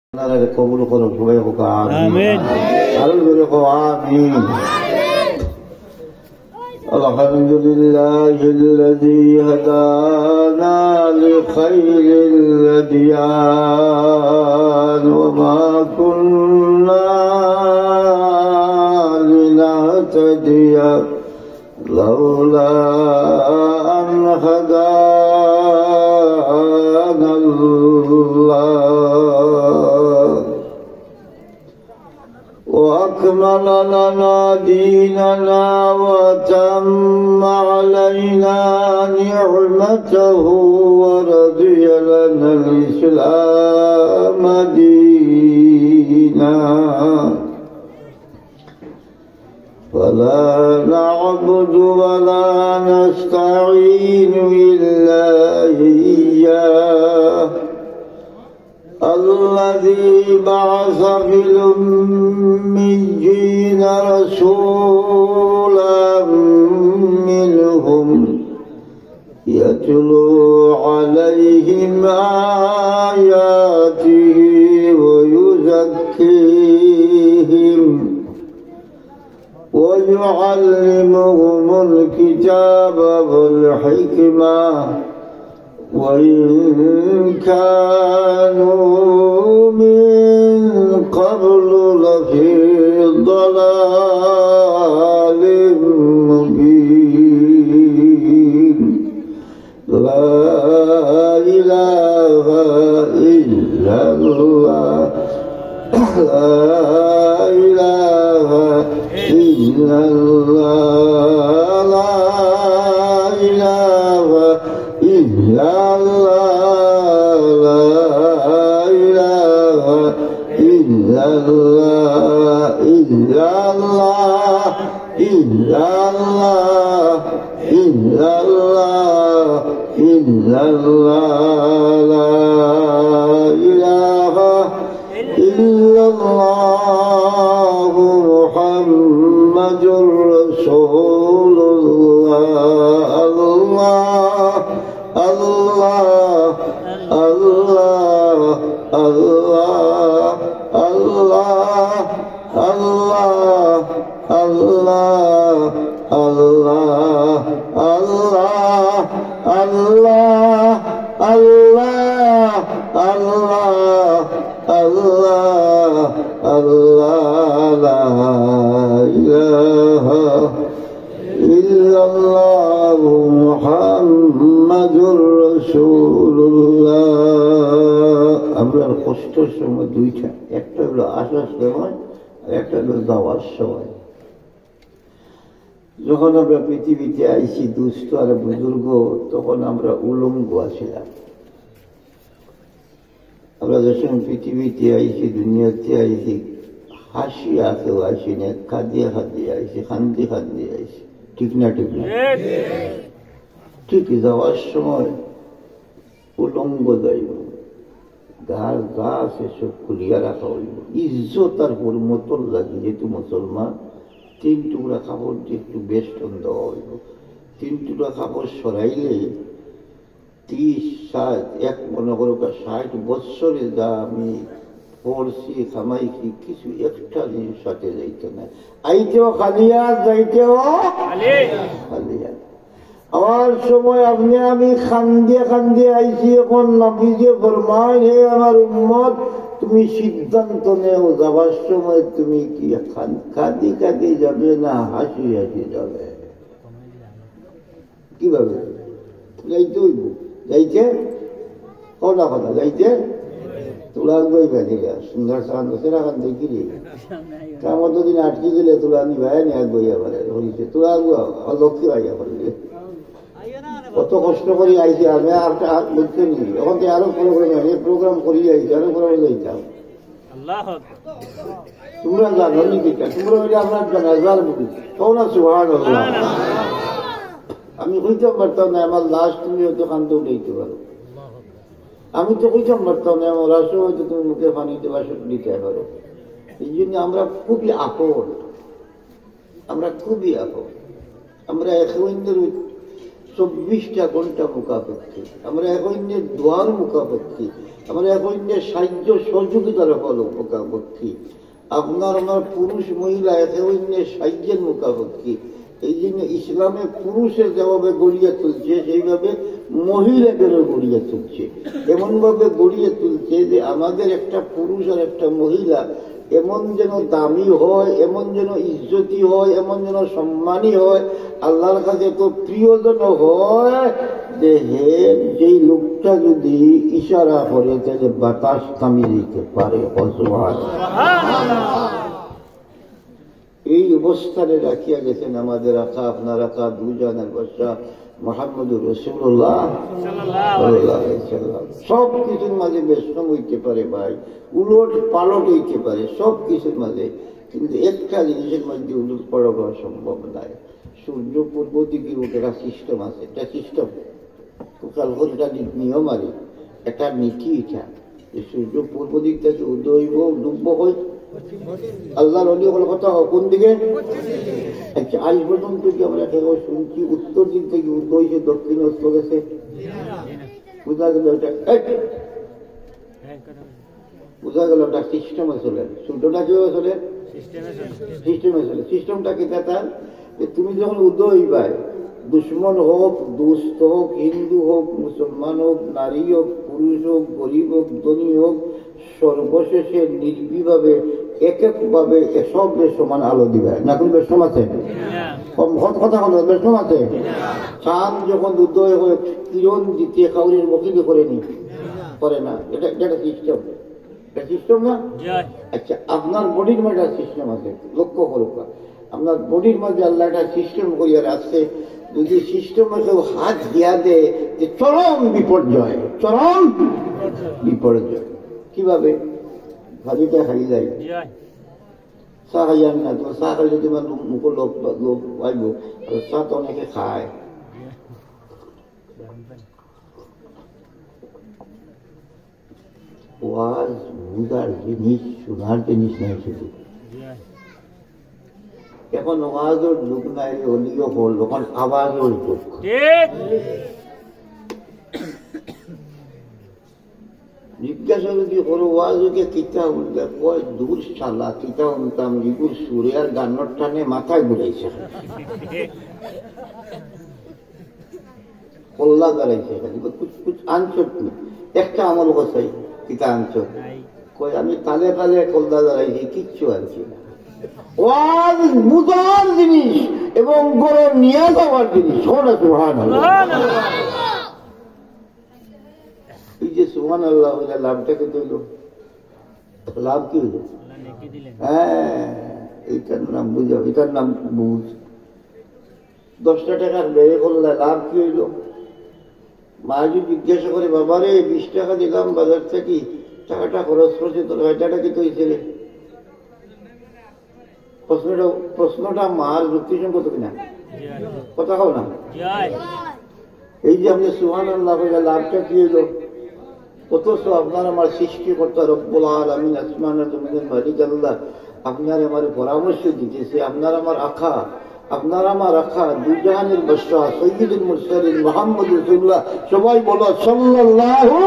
কবুল করো সবাই হোক আমিন। আরো জোরে হোক আমিন। আলহামদুলিল্লাহিল্লাযী হাদানা লিখাইরিল আদিয়ান ওয়া মা কুন্না লিনাহতাদিয়া লাউলা আন হাদানাল্লাহ وأكمل لنا ديننا وتم علينا نعمته ورضي لنا الإسلام دينا فلا نعبد ولا نستعين إلا إياه الذي بعث في الأميين رسولا منهم يتلو عليهم آياته ويزكيهم ويعلمهم الكتاب والحكمة وإن كانوا من قبل لفي ضلال مبين لا إله إلا الله لا إله إلا الله لا إله إلا الله لا إله إلا الله إلا الله إلا الله إلا الله إلا الله لا إله إلا الله محمد رسول الله الله الله الله الله الله الله الله الله الله الله الله الله الله الله لا إله إلا الله মুহাম্মাদুর রাসূলুল্লাহ। আমরা কষ্টের সময় দুইটা, একটা হলো আসার সময় আর একটা হলো যাওয়ার সময়। যখন আমরা পৃথিবীতে আইছি দুস্থ আর বুজুর্গ, তখন আমরা উলঙ্গ আছিলাম। আমরা যখন পৃথিবীতে আইছি, দুনিয়াতে আইছি, হাসি আছেও আইসি না, কাঁদিয়ে কাঁদিয়ে আইসি, কান্দি কান্দি আইসি। ঠিক না? ঠিক না? ঠিক যাওয়ার সময় উলঙ্গ যাইব, গার গা আছে সব খুলিয়া রাখা হইব। ইজ্জত আর হুরমতর লাগি, যেহেতু মুসলমান, 3 টুকরা কাপড় দিয়ে একটু বেষ্টন দেওয়া হইব। 3 টুকরা কাপড় সরাইলে 30-60 এক মনে করো 60 বৎসরে যা আমি পড়ছি খামাইছি, কিছু একটা জিনিস সাথে যাইতে না। আইতেও খালিয়া, যাইতেও খালিয়া। আমার সময় আপনি আমি খান্দিয়ে খান্দিয়ে আইছি। এখন নবীজি ফরমায়, হে আমার উম্মত, তুমি সিদ্ধান্ত নেও যাবার সময় তুমি কি কাঁদি কাঁদি যাবে না হাসি হাসি যাবে? কিভাবে যাইতে হইব? যাইতে কটা কথা যাইতে তোলা গইবা দিলা সুন্দর সাহায্য সেরা খান দেখিলি কামত দিন আটকে গেলে তোলা নি ভাই নিয়ে গইয়া পারে হইছে তোলা লক্ষ্মী ভাইয়া পারলে কত কষ্ট করি আইছি আমি। আর বুঝতে নি এখন তো আরো প্রোগ্রাম করি আইছি, আরো করে যাইতাম। তোমরা জানো নাকি? তোমরা হইলে আপনার জানাজার বুঝি কও না সুবহানাল্লাহ। আমি কইতাম পারতাম না আমার লাশ তুমি হয়তো কান্দে উঠাইতে পারো। আমি তো কইতাম পারতাম না আমার লাশ হয়তো তুমি মুখে পানি দেওয়া দিতে পারো। এই জন্য আমরা খুবই আপন, আমরা খুবই আপন। আমরা এক 24টা ঘন্টা মুখাপেক্ষী, আমরা এক অন্যের দোয়ার মুখাপেক্ষী, আমরা এক অন্যের সাহায্য সহযোগিতার ফল মুখাপেক্ষী। আপনার আমার পুরুষ মহিলা এক অন্যের সাহায্যের মুখাপেক্ষী। এই জন্য ইসলামে পুরুষের যেভাবে গড়িয়ে তুলছে সেইভাবে মহিলাদেরও গড়িয়ে তুলছে। এমনভাবে গড়িয়ে তুলছে যে আমাদের একটা পুরুষ আর একটা মহিলা এমন যেন দামি হয়, এমন যেন ইজ্জতি হয়, এমন যেন সম্মানী হয়, আল্লাহর কাছে তো প্রিয়জন হয় যে হে যেই লোকটা যদি ইশারা করে তাহলে বাতাস থামিয়ে দিতে পারে। এই অবস্থানে রাখিয়া গেছেন আমাদের আকা, আপনার আকা, দুজানের বাদশা মুহাম্মদুর রাসূলুল্লাহ সাল্লাল্লাহু আলাইহি ওয়াসাল্লাম। সব কিছুর মাঝে ব্যস্ত হইতে পারে ভাই, উলট পালট হইতে পারে সব কিছুর মাঝে, কিন্তু একটা জিনিসের মধ্যে উলট পালট হওয়া সম্ভব নয়। সূর্য পূর্ব দিকে ওঠা সিস্টেম আছে, একটা সিস্টেম কালটা নিয়ম আর একটা নীতি, এটা যে সূর্য পূর্ব দিক থেকে উদয় ডুবব হয়। আল্লাহর অলি হল কথা কোন দিকে? আচ্ছা, আজ পর্যন্ত কি আমরা শুনছি উত্তর দিক থেকে উদয় হয়ে দক্ষিণ অস্ত গেছে? বোঝা গেল এটা, বোঝা গেল ওটা সিস্টেমে চলে। সূর্যটা কিভাবে চলে? সিস্টেমে চলে। সিস্টেমটা কি তার যে তুমি যখন উদয় হইবাই, দুশ্মন হোক, দুস্থ হোক, হিন্দু হোক, মুসলমান হোক, নারী হোক, পুরুষ হোক, গরিব হোক, ধনী হোক, সর্বশেষে নির্বিভাবে এক একভাবে সব সমান আলো দিবে না। কোন বেশম আছে? কথা হলো বেশম আছে। চাঁদ যখন উদয় হয়ে কিরণ দিতে কাউরের বকিলি করেনি, করে না, এটা একটা সিস্টেম। এটা সিস্টেম না? আচ্ছা, আপনার বডির মধ্যে সিস্টেম আছে, লক্ষ্য করুক। আপনার বডির মধ্যে আল্লাহ একটা সিস্টেম করিয়া রাখছে। যদি সিস্টেমে কেউ হাত দিয়া দেয় যে চরম বিপর্যয়, চরম বিপর্যয়। কিভাবে? ভাবিটা খাই যায়, চাহ খাইয়ান না, তোমার চাহ খাইলে তোমার মুখে লোক আইব, চাহ তো অনেকে খায়। ওয়াজ বুঝার জিনিস, শোনার জিনিস নাই শুধু। এখন ওয়াজের যুগ নাই, অলিও হল, এখন আওয়াজের যুগ। জিজ্ঞাসা যদি করো ওয়াজকে কিতা উঠবে, কয় দূর শালা কিতা উঠতাম, রিগুর সুরে আর গান্নর টানে মাথায় ঘুরাইছে, কল্লা দাঁড়াইছে, কুছ আনছো তুমি একটা আমল কথাই কিতা আনছো, কয় আমি তালে তালে কল্লা দাঁড়াইছি, কিচ্ছু আনছি না। ওয়াজ বুঝার জিনিস এবং গড়ে নিয়ে যাওয়ার জিনিস। সুবহানাল্লাহ। এই যে সুবহানাল্লাহ হইলে লাভটা কে দিল? লাভ কি হইল? হ্যাঁ, এইটার নাম বুঝা, এটার নাম বুঝ। 10টা টাকার ব্যয় করলে লাভ কি হইল? মা যদি জিজ্ঞাসা করে, বাবারে 20 টাকা দিলাম বাজার থেকে, টাকাটা খরচ করছে, তোর টাকাটা কি তৈছে রে? প্রশ্নটা মার যুক্তিসঙ্গত কিনা? কথা কও না? এই যে আপনি সুবহানাল্লাহ বলে লাভটা কি হইল? অথচ আপনার আমার সৃষ্টিকর্তা রব্বুল আলামিন আসমানের জমিনের মালিক আল্লাহ আপনার আমার পরামর্শ দিতেছে। আপনার আমার আখা, আপনার আমার আখা, দুজাহানের বাদশা সাইয়্যিদুল মুরসালিন মুহাম্মদ রাসূলুল্লাহ, সবাই বলো সাল্লাল্লাহু,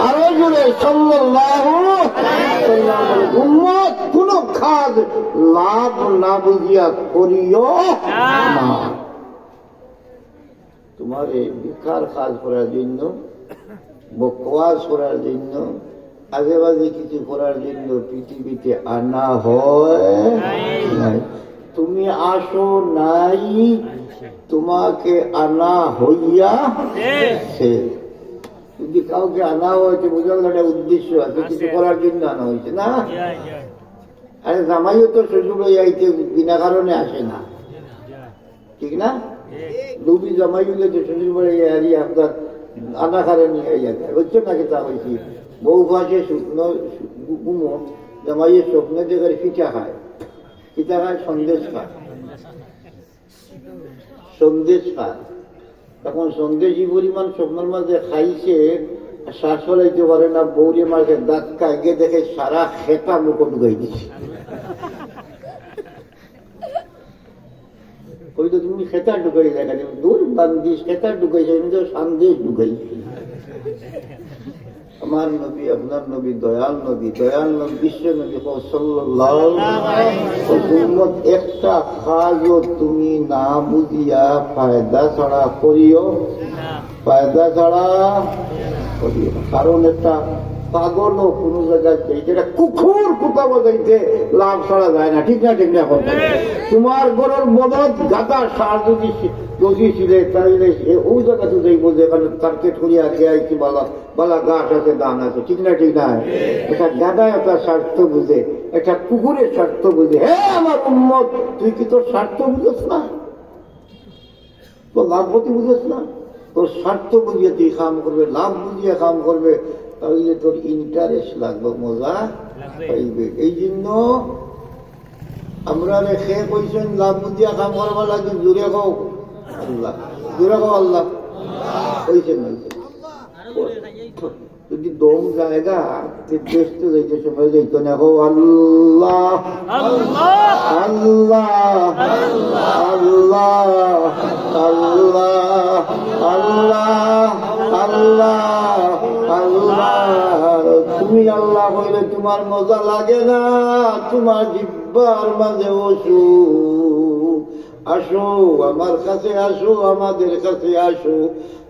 আরো জোরে সাল্লাল্লাহু আলাইহি। উম্মত কোন কাজ লাভ না বুঝিয়া করিও না। তোমার এই বেকার কাজ করার জন্য, বকওয়াজ করার জন্য, আগে বাজে কিছু করার জন্য পৃথিবীতে আনা হয় নাই। তুমি আসো নাই, তোমাকে আনা হইয়াছে। যদি কাউকে আনা হয়েছে, বুঝার একটা উদ্দেশ্য আছে, কিছু করার জন্য আনা হয়েছে না? আরে জামাইও তো শ্বশুর আইতে বিনা কারণে আসে না, ঠিক না? রুবি জামাই হলে তো শ্বশুর বাড়ি আপনার আনা কারণে হচ্ছে না? তা হয়েছি বউ ভাসে শুকনো গুমো, জামাইয়ের স্বপ্নে দেখে পিঠা খায়, পিঠা খায়, সন্দেশ খায়, সন্দেশ খায়। এখন সন্দেশী পরিমাণ স্বপ্নের মাঝে খাইছে, শ্বাস ফলাইতে পারে না, বৌরে মাঝে দাঁত খায়, গিয়ে দেখে সারা খেতা মুখ ঢুকাই দিচ্ছে। ওই তো তুমি খেতা ঢুকাই দেখা যাবে দূর বান্দিস খেতা ঢুকাইছে শান্তি ঢুকাইছে। আমার নবী আপনার নবী দয়াল নবী বিশ্ব নবী সাল্লাল্লাহু আলাইহি ওয়াসাল্লাম একটা কাজও তুমি না বুঝিয়া ফায়দা ছাড়া করিও, ফায়দা ছাড়া করিও। কারণ একটা পাগলও কোনো জায়গায় যেটা কুকুর কুতা বজাইতে লাভ ছাড়া যায় না, ঠিক না? ঠিক না? তোমার ঘরের মদত গাদা সার যদি ছিলে তাহলে ওই জায়গাতে যাইব যেখানে টার্গেট করিয়া খেয়াইছি বালা গাছ আছে দান আছে, ঠিক না? ঠিক না? একটা গাদা একটা স্বার্থ বুঝে, একটা কুকুরের স্বার্থ বুঝে। হ্যাঁ আমার উম্মত, তুই কি তোর স্বার্থ বুঝেছ না? তোর লাভবতী বুঝেছ না? তোর স্বার্থ বুঝিয়ে তুই কাম করবে, লাভ বুঝিয়ে কাম করবে, তাহলে তোর ইন্টারেস্ট লাগবে, মজা পাইবে। এই জন্য আমরা রেখে কইছেন লাভ বুঝিয়া কাম করবা লাগে, জোরে খাও আল্লাহ, জোরে খাও আল্লাহ কইছেন। যদি দম জায়গা ব্যস্ত যাইতে সময় যাইত না, হো আল্লাহ আল্লাহ আল্লাহ আল্লাহ আল্লাহ আল্লাহ আল্লাহ। তুমি আল্লাহ বললে তোমার মজা লাগে না, তোমার জিহ্বার মাঝে অসুখ। আসো আমার কাছে, আসো আমাদের কাছে আসো,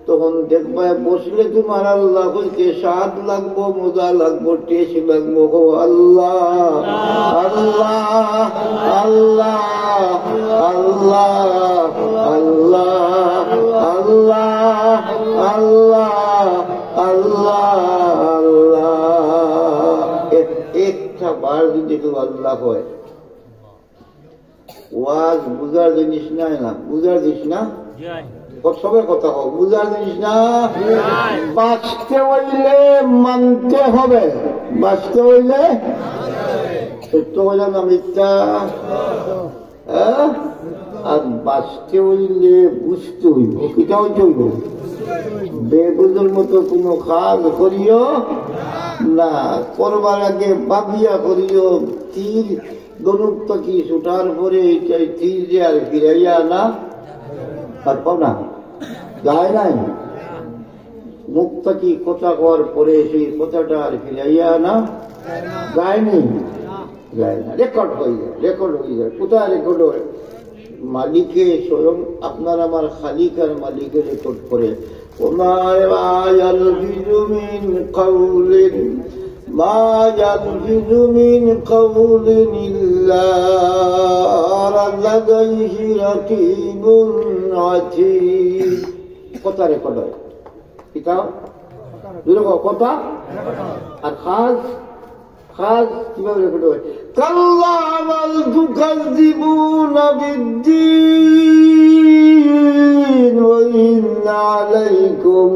তখন দেখবা বসলে তোমার আল্লাহ বলতে স্বাদ লাগবো, মজা লাগবো, টেস্ট লাগবো। হো আল্লাহ আল্লাহ আল্লাহ আল্লাহ আল্লাহ আল্লাহ আল্লাহ আল্লাহ আল্লাহ। একটা বার যদি কেউ আল্লাহ হয়, ওয়াজ বুঝার জিনিস নাই না, বুঝার জিনিস না, সবে কথা হোক, বুঝার জিনিস না। বাঁচতে হইলে মানতে হবে, বাঁচতে হইলে সত্য কথা না মিথ্যা, আর বাঁচতে হইলে বুঝতে হইব, কিটা হইতে হইব। বেবুজের মতো কোনো কাজ করিও না, করবার আগে ভাবিয়া করিও। তীর দনুক কি ছুটার পরে তীর যে আর ফিরাইয়া না পারব না, যায় নাই। মুখ থাকি কথা কওয়ার পরে সেই কথাটা আর ফিরাইয়া না যায়নি, যায় না, রেকর্ড হয়ে যায়, রেকর্ড হয়ে যায়। কোথায় রেকর্ড হয়? মালিকে স্বয়ং আপনার আমার খালিকার মালিকে রেকর্ড করে। وما يلفظ من قول ما يلفظ من قول إلا لديه رقيب عتيد। কথা রেকর্ড হয়, কিতাব কথা। আর খাস খাস কিভাবে রেকর্ড হয়? কাল্লা বাল তুকাযযিবুনা বিদ্দীন ওয়া ইন্না আলাইকুম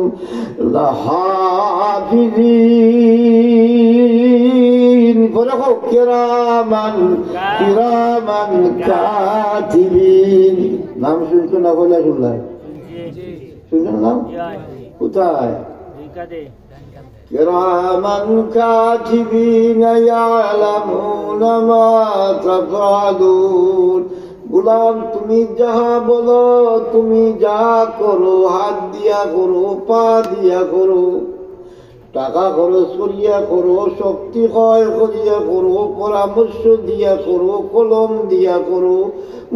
লাহাফিযিন। বলো কিরামান কিরামান কাতিবিন। নাম শুনছো না? বলে শুনলাম, শুনছেন নাম? কোথায়? কিরামান কাতিবিন ইয়ালামুনা মা তাফআলুন। গোলাম তুমি যাহা বলো, তুমি যা করো, হাত দিয়া করো, পা দিয়া করো, টাকা খরচ করিয়া করো, শক্তি ক্ষয় করিয়া করো, পরামর্শ দিয়া করো, কলম দিয়া করো,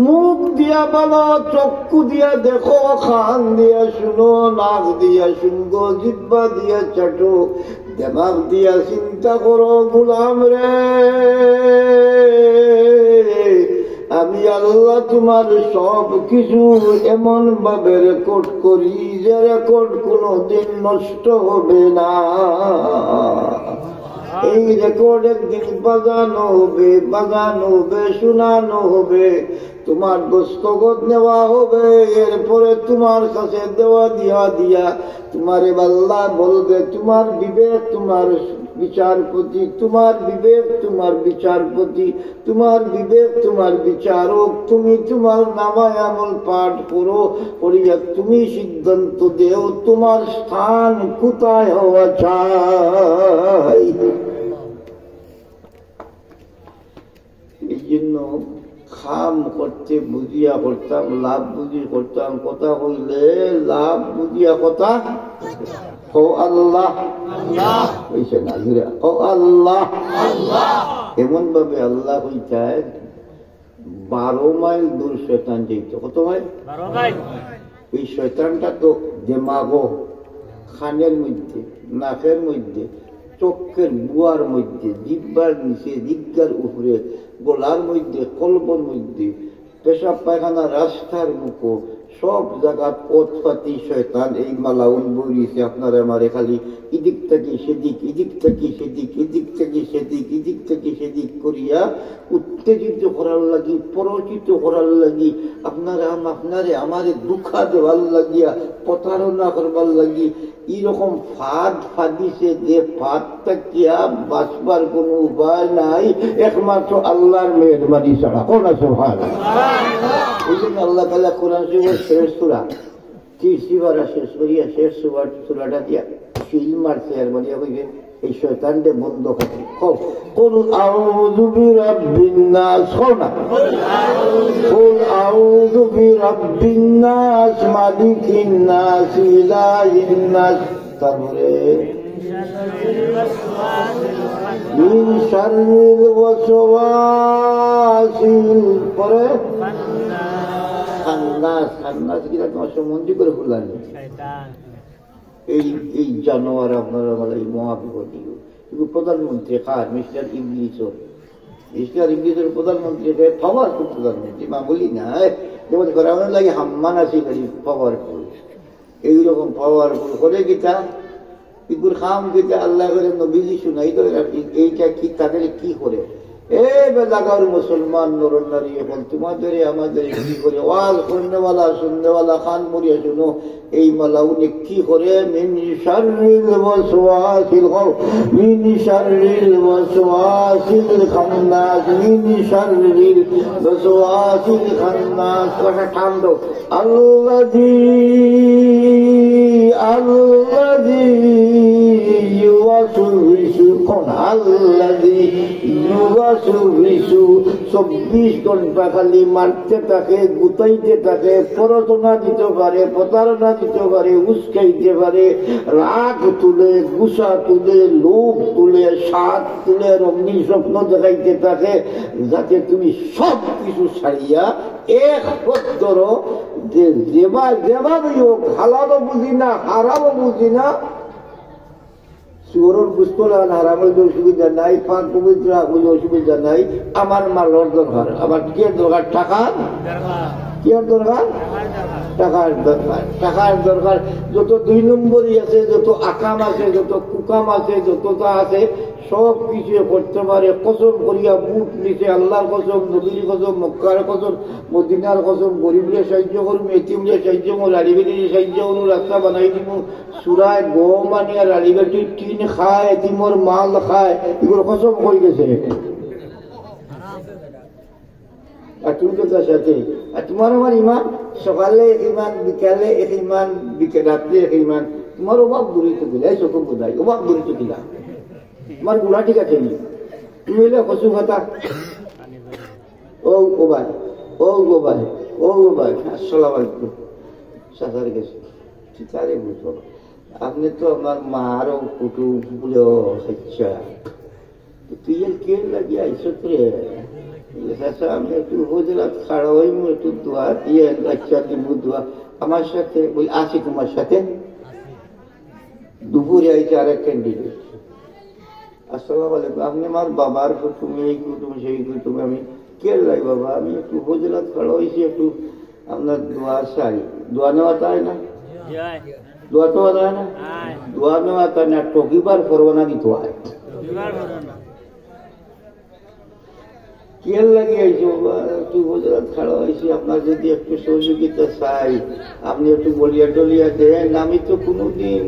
মুখ দিয়া বলো, চক্ষু দিয়া দেখো, কান দিয়া শুনো, নাক দিয়া শুনগো, জিহ্বা দিয়া চাটো, দিমাগ দিয়া চিন্তা করো। গোলাম রে, আমি আল্লাহ তোমার সব কিছু এমন ভাবে রেকর্ড করি যে রেকর্ড কোনদিন নষ্ট হবে না। এই রেকর্ড একদিন বাজানো হবে, বাজানো হবে, শোনানো হবে, তোমার দস্তখত নেওয়া হবে, এরপরে তোমার কাছে দেওয়া দিয়া দিয়া তোমারে আল্লাহ বলবে তোমার বিবেক তোমার বিচারপতি, তোমার বিবেক তোমার বিচারপতি, তোমার বিবেক তোমার বিচারক। তুমি তোমার নামায় আমল পাঠ করো, করিয়া তুমি সিদ্ধান্ত দেও তোমার স্থান কোথায় হওয়া চাই। এই জন্য খাম করতে বুঝিয়া করতাম, লাভ বুঝি করতাম, কথা হইলে লাভ বুঝিয়া কথা ও আল্লাহ হইছে না, ও আল্লাহ। এমন ভাবে আল্লাহ হইতায় 12 মাইল দূর শয়তান যেত। কত মাইল? 12 মাইল। এই শয়তানটা তো দেমাগো, খানের মধ্যে, নাকের মধ্যে, চোখের বুয়ার মধ্যে, জিহ্বার নিচে, জিহ্বার উপরে, গলার মধ্যে, কলবর মধ্যে, পেশাব পায়খানা রাস্তার মুখো, সব জায়গা পথপাতি শয়তান এই মালাউন বইছে। আপনারা আমারে খালি এদিক থেকে সেদিক, এদিক থেকে সেদিক, এদিক থেকে সেদিক, এদিক থেকে সেদিক করিয়া উত্তেজিত করার লাগি, পরচিত করার লাগি, আপনারে আমারে দুঃখা দেওয়ার লাগিয়া, প্রতারণা করবার লাগি এইরকম ফাঁদ ফাঁদিছে যে ফাঁদটা কিয়া বাঁচবার কোন উপায় নাই, একমাত্র আল্লাহর মেহেরবানি ছাড়া। কোন আছে ভাই? এই জন্য আল্লাহ তাআলা কোরআন শরীফের শেষ সূরা 30 বার শেষ করিয়া শেষ সূরাটা দিয়া শিল মারছে। আর মানে এই শয়তানকে বন্ধ করে কুল আউযু বিরাব্বিন নাস, কুল আউযু বিরাব্বিন নাস, মালিকিন নাস, ইলাহিন নাস, তারপরে মিন শাররিল ওয়াসওয়াসিল, পরে খান্নাস। খান্নাস কিনা তোমার সম্বন্ধী করে ফুলানি এই জানোয়ার আপনারা বলে এই মহাবিপদী। কিন্তু প্রধানমন্ত্রী খান মিস্টার ইংলিশের প্রধানমন্ত্রী পাওয়ারফুল প্রধানমন্ত্রী, মা বলি না যেমন করানোর লাগে হাম্মান আছে পাওয়ারফুল, এইরকম পাওয়ারফুল করে গীতা ইগুর খাম গীতা আল্লাহ করে নবীজি শুনাই তো এইটা কি তাদের কি করে এ বেলাগার মুসলমান নর নারী এখন তোমাদের আমাদের কি করে ওয়াজ শুননেওয়ালা খান মরিয়া শুনো এই মালাউনে কি করে মিন শাররিল ওয়াসওয়াসিল মিন শাররিল ওয়াসওয়াসিল খান্নাস, মিন শাররিল ওয়াসওয়াসিল খান্নাস। কথা ঠান্ডা আল্লাযী ইউওয়াসউইসু, কোন আল্লাযী ইউওয়াসউইসু 24 ঘন্টা খালি মারতে থাকে, গুতাইতে থাকে, প্ররোচনা দিতে পারে, প্রতারণা দিতে পারে, উস্কাইতে পারে, রাগ তুলে, গুসা তুলে, লোভ তুলে, স্বাদ তুলে, রঙিন স্বপ্ন দেখাইতে থাকে, যাতে তুমি সব কিছু ছাড়িয়া এক পত্র যেভাবে হোক, হালালও বুঝি না, হারামও বুঝি না, সুরের পুষ্পলান হারামের অসুবিধা নাই, পাক পবিত্র অসুবিধা নাই, আমার মালর দরকার, আমার কি দরকার? টাকা। কি দরকার? টাকার দরকার। টাকার দরকার। যত 2 নম্বরই আছে, যত আকাম আছে, যত কুকাম আছে, যতটা আছে সব কিছু করতে পারে। কসম করিয়া বুট নিচে আল্লাহর কসম, নবীর কসম, মক্কার কসম, মদিনার কসম, গরিবরে সাহায্য করুন, এতিমরে সাহায্য করুন, রাড়িবেটির সাহায্য করুন, রাস্তা বানাই দিব, চূড়ায় গম আনিয়া রাড়িবেটির টিন খায়, এতিমর মাল খায়, এগুলো কসম হয়ে গেছে। আর তুমি তো তার সাথে আর তোমার আমার ইমান, সকালে এক ইমান, বিকালে এক ইমান, রাত্রে এক ইমান, তোমার অভাব দূরিত দিলা, এই চোখ বোঝাই অভাব দূরিত দিলা, তোমার গুণা ঠিক আছে নি? তুমি এলে কচু কথা ও ভাই, ও গো ভাই, ও ভাই, আসসালামু আলাইকুম, সাঁতার গেছে ঠিকারে বুঝবো। আপনি তো আমার মারও কুটুম বলে হচ্ছা, তুই কে লাগিয়ে আইসো রে? আমি একটু হুজরাত খাড়া হই, একটু দোয়া দিয়ে আচ্ছা দিব দোয়া আমার সাথে, বলি আছি তোমার সাথে। দুপুরে আইছে আরেক ক্যান্ডিডেট, আসসালামু আলাইকুম, আপনি আমার বাবার কুটুম, এই কুটুম, সেই কুটুম, আমি কে লাই বাবা, আমি একটু হুজরাত খাড়া হয়েছি, একটু আপনার দোয়া চাই। দোয়া নেওয়া তাই না? দোয়া তো হয় না, দোয়া নেওয়া তাই না, টকিবার করবানা দিতে হয়। কেয়ার লাগিয়েছি বাবা, একটু গুজরাট খাড়া হয়েছি, আপনার যদি একটু সহযোগিতা চাই, আপনি একটু বলিয়া টলিয়া দেন। আমি তো কোনোদিন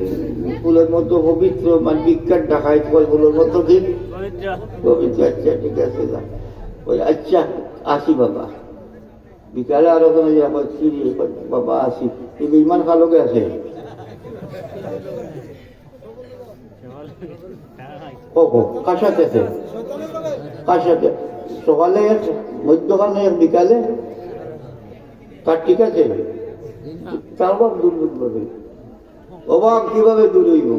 ফুলের মতো পবিত্র, মানে বিখ্যাত ঢাকায় ফুলের মতো দিন পবিত্র। আচ্ছা ঠিক আছে, ওই আচ্ছা আসি বাবা, বিকালে আরো কোনো বাবা আসি, এই ইমান খালোকে আছে ও কার সাথে আছে? কার সাথে? সকালে এক, মধ্যখানে এক, বিকালে তার ঠিক আছে, তার অভাব দূর করবে। অভাব কিভাবে দূর হইব?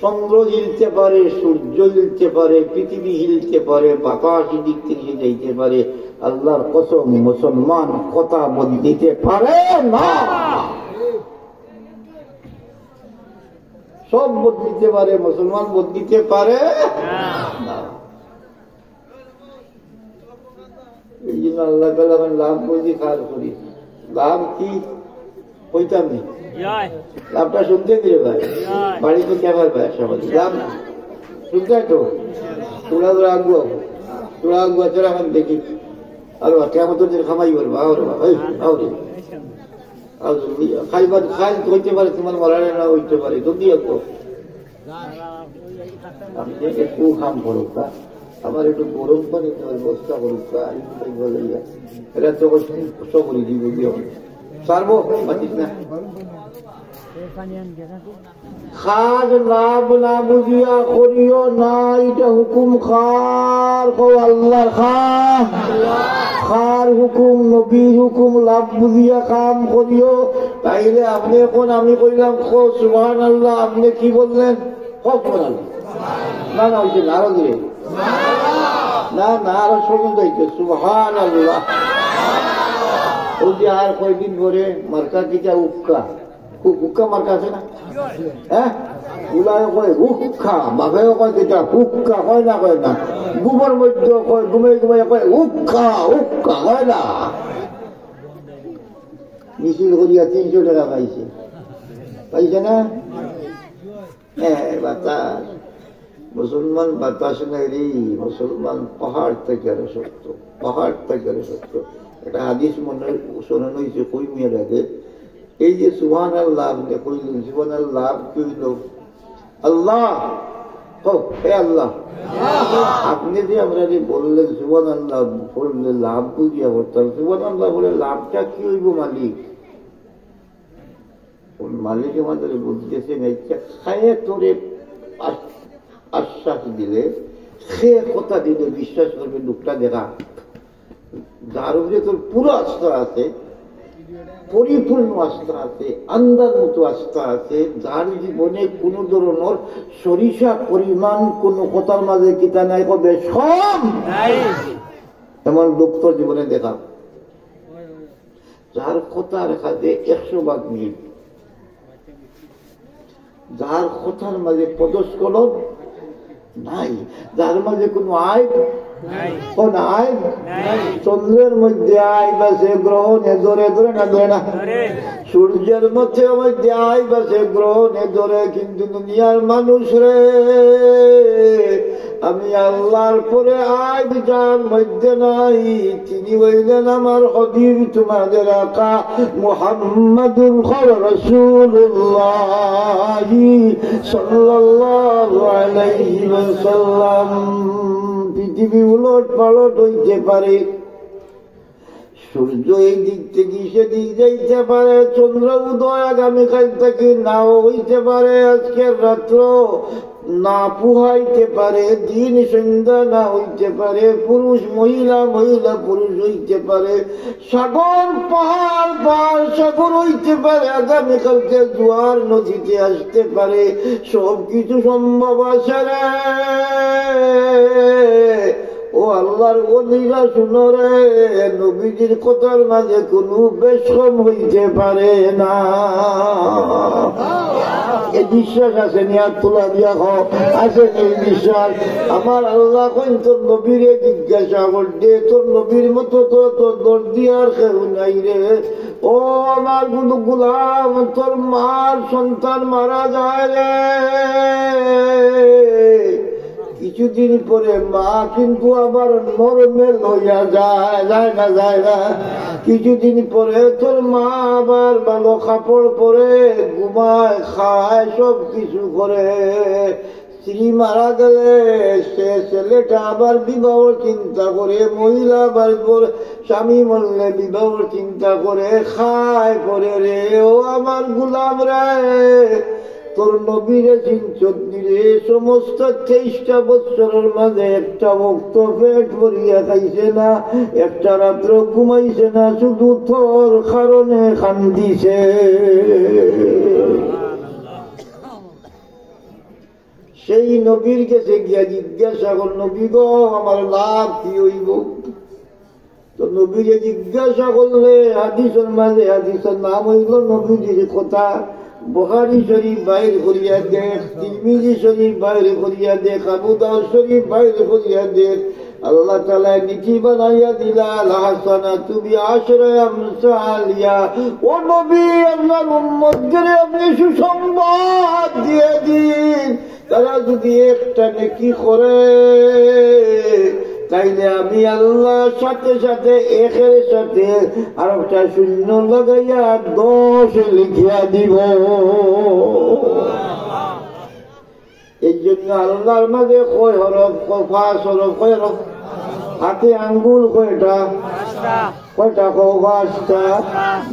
চন্দ্র হিলতে পারে, সূর্য হিলতে পারে, পৃথিবী হিলতে পারে, বাতাস দিক থেকে যাইতে পারে, আল্লাহর কসম মুসলমান কথা বদলিতে পারে না। সব বদলিতে পারে, মুসলমান বদলিতে পারে না। এই জন্য আল্লাহ তাআলা আমি লাভ বুঝি কাজ করি। লাভ কি কইতাম নেই, লাভটা শুনতে দিলে ভাই, বাড়িতে ক্যামেরা ভাই সবাই লাভ শুনতে তো তোরা তোরা আগুয়া, তোরা আগুয়া তোরা এখন দেখি আর কেমন তোদের খামাই করবো। আরে খাইবার খাই হইতে পারে, তোমার মরারে না হইতে পারে, যদি একটু খাম করুক, আমার একটু গরম পানি ব্যবস্থা করুক, এটা তো সকলে দিব সারবো পাচ্ছিস না। খাজ লাভ না বুঝিয়া করিও না, এটা হুকুম খার আল্লাহ, খার হুকুম, নবীর হুকুম, লাভ বুঝিয়া কাম করিও। তাইলে আপনি এখন আমি কইলাম সুবহানাল্লাহ, আপনি কি বললেন? না না হইছে না, আরো দিলে না না, আরো শুনুন যাইছে সুবহানাল্লাহ। ওই যে আর কয়েকদিন পরে মার্কা কিটা উক্কা, উক্কা মার্কা আছে না? হ্যাঁ, উলায় কয় উক্কা, বাপেও কয় কিটা উক্কা, কয় না কয় না, গুমের মধ্যে কয়, ঘুমে ঘুমে কয় উক্কা উক্কা, কয় না। মিছিল করিয়া 300 টাকা পাইছে, পাইছে না? হ্যাঁ, বাতাস মুসলমান বাতাস নাই রে, মুসলমান পাহাড় থেকে আরো সত্য, পাহাড় থেকে আরো সত্য। একটা হাদিস মনে শোনানো হয়েছে কই মেয়ের আগে, এই যে সুবহানাল্লাহ আপনি কইলেন, সুবহানাল্লাহ কি হইল? আল্লাহ, হে আল্লাহ, আপনি যে আমরা যে বললেন সুবহানাল্লাহ বললে লাভ বুঝিয়া করতাম, সুবহানাল্লাহ বলে লাভটা কি হইব? মালিক, মালিক আমাদের বুঝতেছেন, খায়ে তোরে আশ্বাস দিলে, সে কথা দিলে বিশ্বাস করবে লোকটা। দেখা যার উপরে তোর পুরো আস্থা আছে, পরিপূর্ণ আস্থা আছে, আন্দার মতো আস্থা আছে, যার জীবনে কোন ধরনের সরিষা পরিমাণ কোন কথার মাঝে কিতা নাই, কবে সব এমন লোক তোর জীবনে দেখা, যার কথা রেখা যে 100 ভাগ মিল, যার কথার মাঝে পদস্খলন নাই, যার মাঝে কোনো আইব, কোন আইব, চন্দ্রের মধ্যে আইব আছে, গ্রহণে ধরে ধরে না ধরে না, সূর্যের মধ্যে আইব আছে, গ্রহণে ধরে, কিন্তু দুনিয়ার মানুষ রে, আমি আল্লাহর পরে আইব যার মধ্যে নাই, তিনি হইলেন আমার হাবিব, তোমাদের আকা মুহাম্মাদুর রাসূলুল্লাহ সাল্লাল্লাহু আলাইহি ওয়াসাল্লাম। পৃথিবী উলট পালট হইতে পারে, সূর্য এই দিক থেকে সেদিক যাইতে পারে, চন্দ্র উদয় আগামীকাল থেকে নাও হইতে পারে, আজকের রাত্র না পুহাইতে পারে, দিন সন্ধ্যা না হইতে পারে, পুরুষ মহিলা, মহিলা পুরুষ হইতে পারে, সাগর পাহাড় পাহাড় সাগর হইতে পারে, আগামীকালকে জোয়ার নদীতে আসতে পারে, সবকিছু সম্ভব আছে রে। ও আল্লাহর ওলিরা শুনো রে, নবীজির কথার মাঝে কোনো বেশম হইতে পারে না। এই বিশ্বাস আছে নি? আর তোলা দিয়া খাও, আছে এই বিশ্বাস? আমার আল্লাহ কইন তোর নবীরে জিজ্ঞাসা করতে, তোর নবীর মতো তো তোর দর্দি আর কেউ নাই রে। ও আমার কোন গোলাম, তোর মার সন্তান মারা যায় রে, কিছুদিন পরে মা কিন্তু আবার নরমে লইয়া যায়, যায় না যায় না? কিছুদিন পরে তোর মা আবার ভালো কাপড় পরে, ঘুমায়, খায়, সব কিছু করে। স্ত্রী মারা গেলে সে ছেলেটা আবার বিবাহর চিন্তা করে, মহিলা আবার স্বামী মরলে বিবাহর চিন্তা করে, খায় পরে রে। ও আমার গোলাম রে, তোর নবীরে চিনচন্দিরে সমস্ত 23টা বছরের মাঝে একটা ভক্ত পেট ভরিয়া খাইছে না, একটা রাত্র ঘুমাইছে না, শুধু তোর কারণে কান্দিছে। সেই নবীর কাছে গিয়া জিজ্ঞাসা কর, নবী গো আমার লাভ কি হইব? তো নবীরে জিজ্ঞাসা করলে হাদিসের মাঝে হাদিসের নাম হইল নবীজির কথা। বুখারী শরীফ বাইর করিয়া দেখ, তিরমিজি শরীফ বাইর করিয়া দেখ, আবু দাউদ শরীফ বাইর করিয়া দেখ। আল্লাহ তাআলা নীতি বানাইয়া দিলা হাসানাতু বিআশরি আমসালিয়া। ও নবী, আপনার উম্মতদের আপনি সুসংবাদ দিয়ে দিন, তারা যদি একটা নেকি করে তাইলে আমি আল্লাহ সাথে সাথে একের সাথে আর একটা শূন্য লাগাইয়া 10 লিখিয়া দিব। এই জন্য আল্লাহর মাঝে কয় হরফ, 5 হরফ, কয় হরফ? হাতে আঙ্গুল কয়টা? কয়টা? 5টা।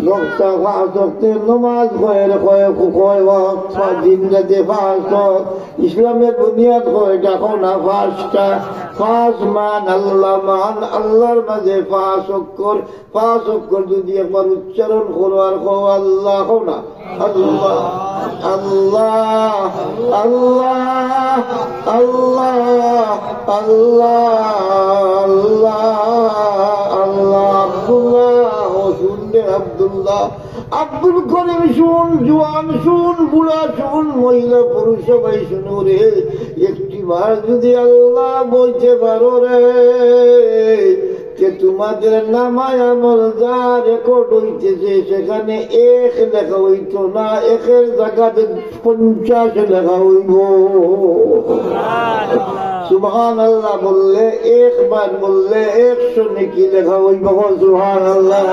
লোকটা 5 ওয়াক্তের নামাজ কয় ওয়াক্ত? দিন রাতে 5 ওয়াক্ত। ইসলামের বুনিয়াদ কয়টা? না 5টা। 5 মান আল্লাহ, মান আল্লাহর মাঝে 5 অক্ষর। 5 অক্ষর যদি একবার উচ্চারণ করো আর কো আল্লাহ, কো না আল্লাহ আল্লাহ আল্লাহ আল্লাহ আল্লাহ আল্লাহ আব্দুল্লাহ শুনলে আব্দুল্লাহ, আব্দুল করিম শুন, জওয়ান শুন, বুড়া শুন, মহিলা পুরুষ সবাই শুনো রে। একটি বার যদি আল্লাহ বলতে পারো রে যে তোমাদের নামায় আমল যা রেকর্ড হইতেছে সেখানে 1 লেখা হইত না, 1-এর জায়গাতে 50 লেখা হইব। সুবহানাল্লাহ বললে, একবার বললে 100 নেকি লেখা হইব। সুবহানাল্লাহ,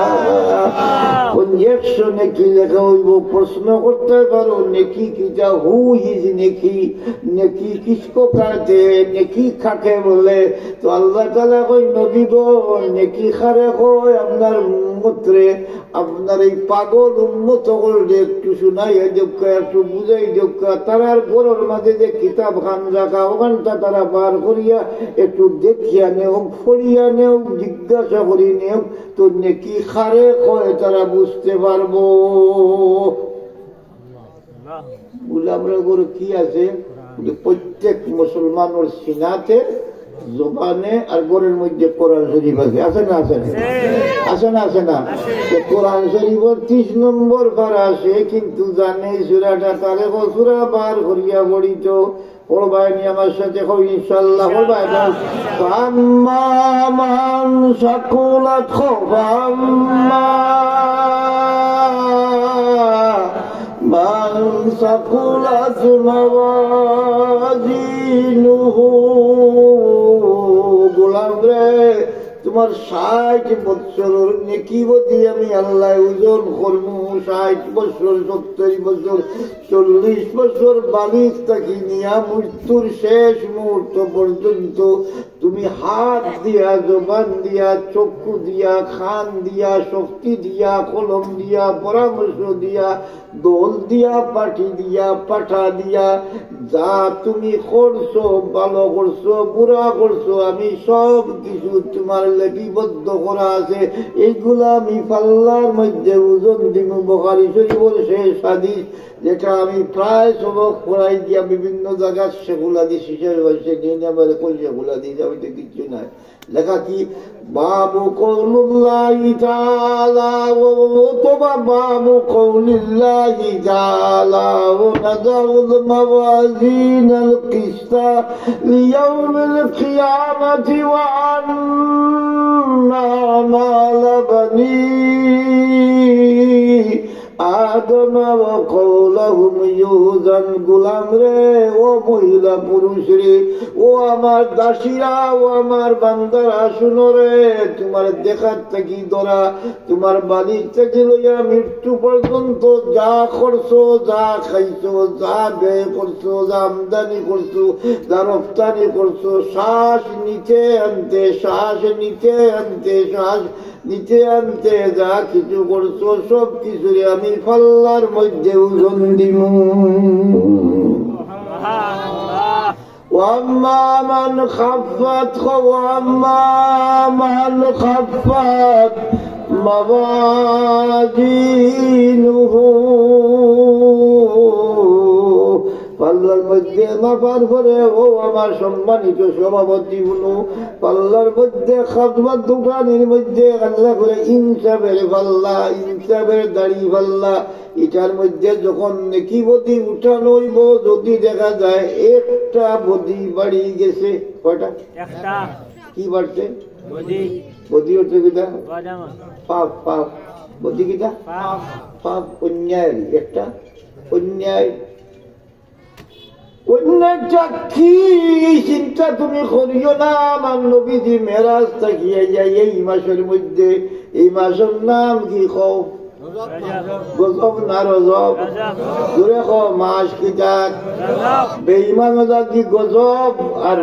100 নেকি লেখা হইব। প্রশ্ন করতে পারো নেকি কিটা? হু ইজ নেকি? নেকি কিসকো কাটে? নেকি কাকে বলে? তো আল্লাহ তাআলা কই নবী গো, নেকি খারে কয় আপনার উম্মতরে, আপনার এই পাগল উম্মত করে একটু শুনাইয়া যোগ্য, একটু বুঝাই যোগ্য। তারার ঘরের মাঝে যে কিতাব খান রাখা, ওখানটা তারা বার করিয়া একটু দেখিয়া নেও, ফরিয়া নেও, জিজ্ঞাসা করি নেও, তো নেকি খারে কয় তারা বুঝতে পারবো। বলে আমরা ঘরে কি আছে? প্রত্যেক মুসলমানের সিনাতে, জবানে আর ঘরের মধ্যে কোরআন শরীফ আছে। আছে না? আছে না? আছে না? আছে না? কোরআন শরীফের 30 নম্বর পারা আছে, কিন্তু জানে সূরাটা তারে সূরা বার করিয়া পড়িত। পড়বাইনি আমার সাথে ইনশাআল্লাহ। পড়বাই না? ফাম্মা মান সাকুলাত ফাম্মা মান সাকুলাত মাওয়াজিনুহু। গোলাম রে, তোমার 60 বছরের নেকি বদি আমি আল্লাহ ওজন করবো। 60 বছর, 70 বছর, 40 বছর বালিক থাকি নিয়া মৃত্যুর শেষ মুহূর্ত পর্যন্ত তুমি হাত দিয়া, জবান দিয়া, চক্ষু দিয়া, খান দিয়া, শক্তি দিয়া, কলম দিয়া, পরামর্শ দিয়া, দোল দিয়া, পাঠি দিয়া, পাঠা দিয়া যা তুমি করছো, ভালো করছো, বুড়া করছো, আমি সব কিছু তোমার লিপিবদ্ধ করা আছে। এইগুলা আমি পাল্লার মধ্যে ওজন দিব। বুখারী শরীফের শেষ হাদিস, যেটা আমি প্রায় সবক পড়াই দিয়া বিভিন্ন জায়গায় সেগুলা দিই, শিশের বয়সে নিয়ে আবার কই সেগুলা দিই, আমি তো কিচ্ছু নাই লেখা। কি বাবু কৌলুল্লাহি তাআলা ওয়া বাবু কৌলিল্লাহি তাআলা ওয়া নাযাউল মাওয়াজিনাল কিসতা লিয়াউমিল কিয়ামাতি ওয়া আন্না মা'আল বানি আদম ওয়া কওলাহুম ইউজান। গোলাম রে, ও মহিলা পুরুষ রে, ও আমার দাসীরা, ও আমার বান্দারা, শুনো রে, তোমার দেখার থেকে ধরা, তোমার বাড়ির থেকে লইয়া মৃত্যু পর্যন্ত যা করছো, যা খাইছো, যা ব্যয় করছো, যা আমদানি করছো, যা রপ্তানি করছো, শ্বাস নিতে আনতে, শ্বাস নিতে আনতে, শ্বাস নিচে আনতে যা কিছু করছো সব কিছুরে আমি পাল্লার মধ্যে ওজন দিব। وأما من خفت وأما من خفت موازينه পাল্লার মধ্যে মাপার পরে ও আমার সম্মানিত সভাপতি বলু পাল্লার মধ্যে খাতবা দোকানের মধ্যে আল্লাহ করে ইনসাফের পাল্লা, ইনসাফের দাড়ি পাল্লা, এটার মধ্যে যখন নেকি বদি উঠানো হইব যদি দেখা যায় একটা বদি বাড়ি গেছে। কয়টা? একটা। কি বাড়ছে? বদি হচ্ছে কিটা? পাপ। পাপ বদি কিটা? পাপ অন্যায়। একটা অন্যায়। অন্যটা কি চিন্তা তুমি করিও না। আমার নবীজি মেরাজ থাকিয়ে যায় এই মাসের মধ্যে। এই মাসের নাম কি কও? গজব না রজব? জোরে কও মাস কিটা? বেঈমান লাগি গজব আর